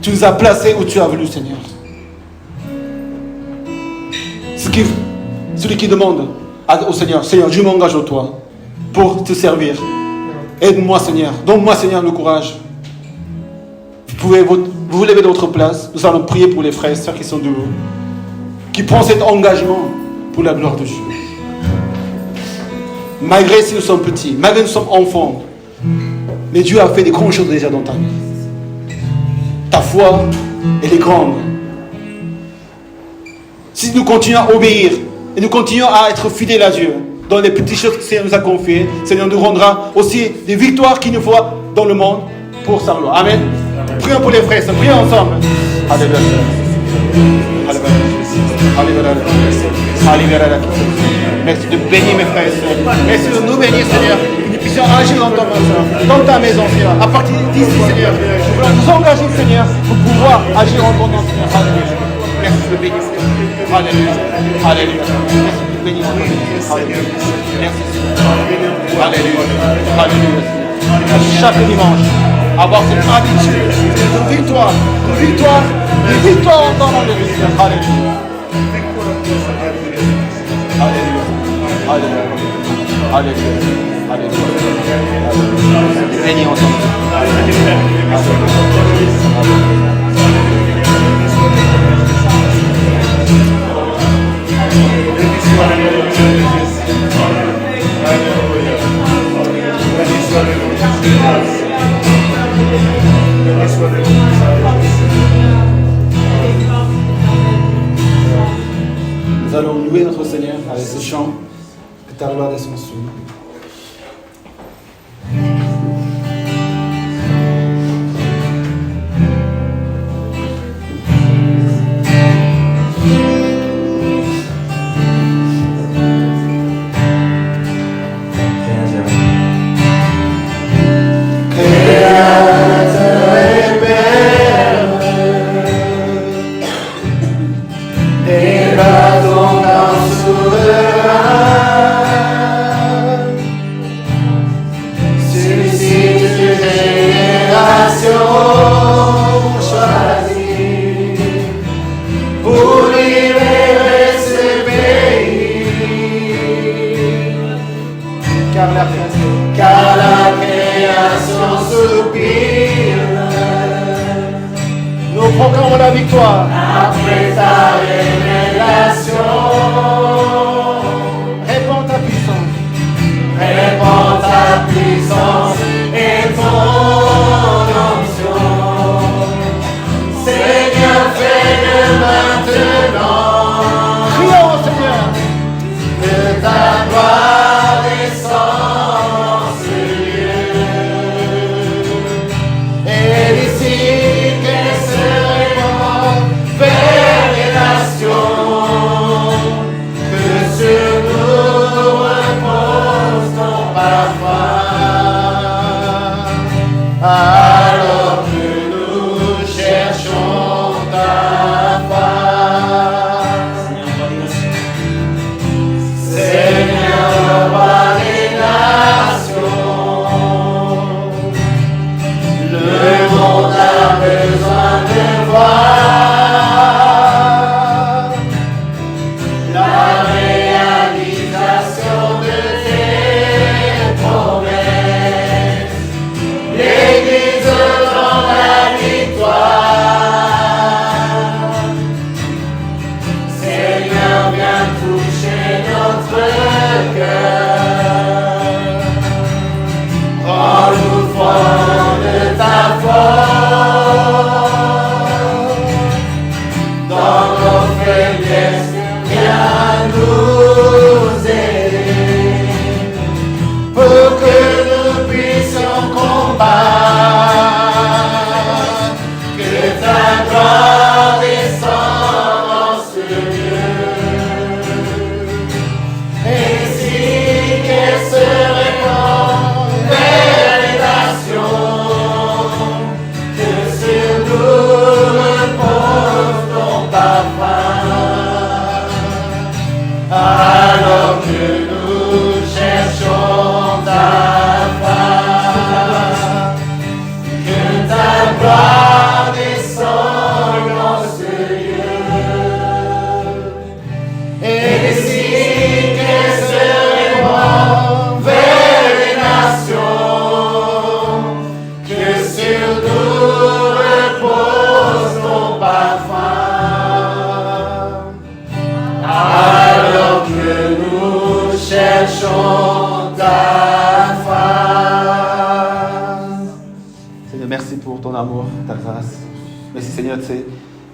tu nous as placés où tu as voulu, Seigneur. Celui qui demande au Seigneur, Seigneur, je m'engage en toi pour te servir. Aide-moi, Seigneur. Donne-moi, Seigneur, le courage. Vous pouvez vous lever de votre place. Nous allons prier pour les frères et sœurs qui sont debout, qui prennent cet engagement pour la gloire de Dieu. Malgré si nous sommes petits, malgré si nous sommes enfants, mais Dieu a fait des grandes choses déjà dans ta vie. Ta foi, elle est grande. Si nous continuons à obéir et nous continuons à être fidèles à Dieu, dans les petites choses que le Seigneur nous a confiées, le Seigneur nous rendra aussi des victoires qu'il nous faut dans le monde pour sa gloire. Amen. Prions pour les frères, prions ensemble. Alléluia. Alléluia. Merci de bénir mes frères et sœurs. Merci de nous bénir, Seigneur. Que nous puissions agir dans ta maison, Seigneur. À partir d'ici, Seigneur, nous voulons nous engager, Seigneur, pour pouvoir agir en ton nom, Seigneur. Alléluia. Merci de bénir, Seigneur. Alléluia. Alléluia. Merci de bénir, Seigneur. Alléluia. Merci, Seigneur. Alléluia. Alléluia, Seigneur. Chaque dimanche, avoir cette habitude de victoire en ton nom de Seigneur. Alléluia. Alléluia. Alléluia. Alléluia. Alléluia. Bénis ensemble. Nous allons louer notre Seigneur avec ce chant, que ta gloire descende sur nous. Car la création soupire. Nous proclamons la victoire. Après ta révélation, Répands ta puissance. répands ta puissance et ton onction. Seigneur, fais-le maintenant. Crions au Seigneur. Que ta gloire descende en ce lieu. Et d'ici qu'elle se répand vers les nations. amour, ta grâce. Merci Seigneur, c'est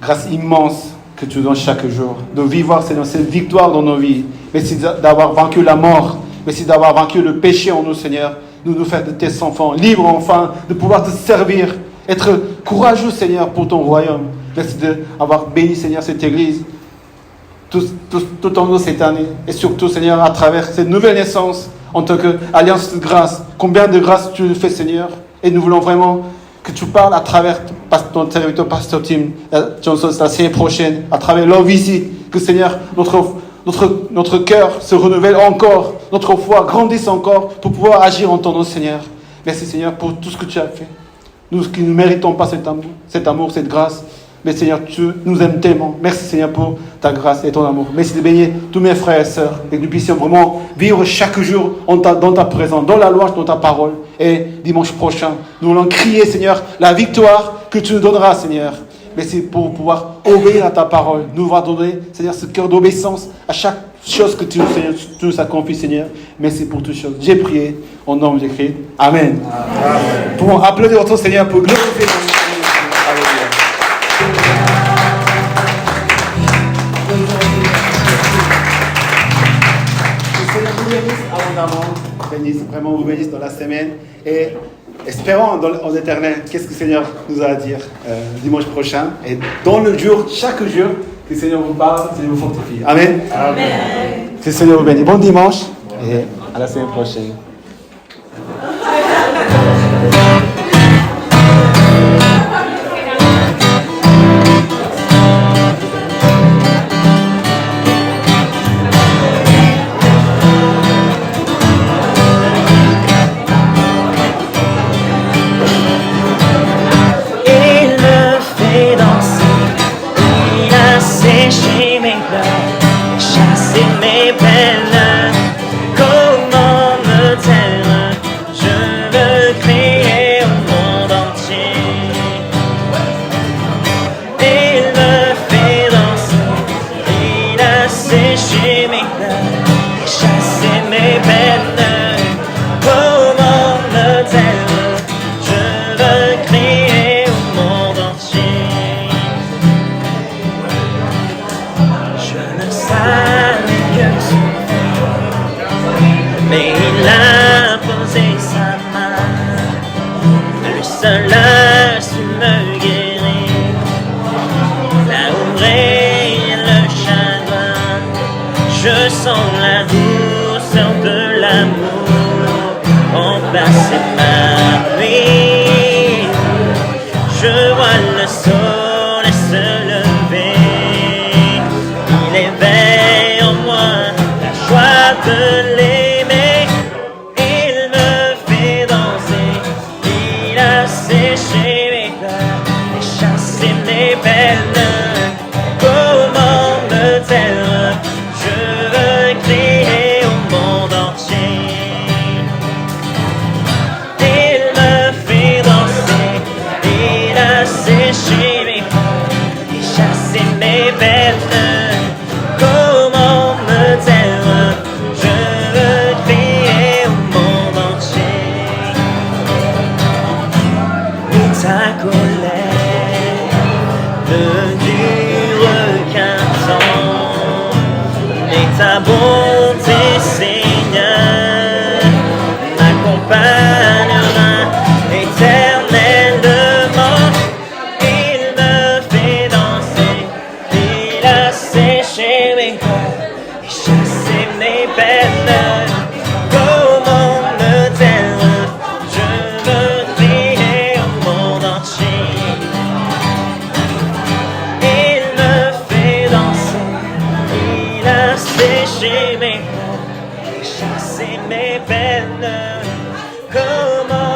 grâce immense que tu donnes chaque jour. De vivre, Seigneur, cette victoire dans nos vies. Merci d'avoir vaincu la mort. Merci d'avoir vaincu le péché en nous, Seigneur. De nous faire de tes enfants, libres enfin, de pouvoir te servir. Être courageux, Seigneur, pour ton royaume. Merci d'avoir béni, Seigneur, cette église. Tout en nous cette année. Et surtout, Seigneur, à travers cette nouvelle naissance, en tant qu'alliance de grâce. Combien de grâce tu fais, Seigneur. Et nous voulons vraiment que tu parles à travers ton serviteur, Pasteur Tim Johnson, la semaine prochaine, à travers leur visite. Que, Seigneur, notre cœur se renouvelle encore, notre foi grandisse encore pour pouvoir agir en ton nom, Seigneur. Merci, Seigneur, pour tout ce que tu as fait. Nous qui ne méritons pas cet amour, cette grâce. Mais Seigneur, tu nous aimes tellement. Merci, Seigneur, pour ta grâce et ton amour. Merci de bénir tous mes frères et sœurs et que nous puissions vraiment vivre chaque jour dans ta présence, dans la louange, dans ta parole. Et dimanche prochain, nous voulons crier, Seigneur, la victoire que tu nous donneras, Seigneur. Merci pour pouvoir obéir à ta parole. Nous va donner, Seigneur, ce cœur d'obéissance à chaque chose que tu nous as confiée, Seigneur. Merci pour toutes choses. J'ai prié au nom de Jésus. Amen. Amen. Pour applaudir notre Seigneur pour glorifier ton nom. Bénisse, vraiment vous bénisse dans la semaine et espérons en éternel qu'est-ce que le Seigneur nous a à dire dimanche prochain et dans le jour, chaque jour que le Seigneur vous parle, que le Seigneur vous fortifie. Amen. Amen. Que le Seigneur vous bénisse. Bon dimanche et à la semaine prochaine. Chasser mes peines, comment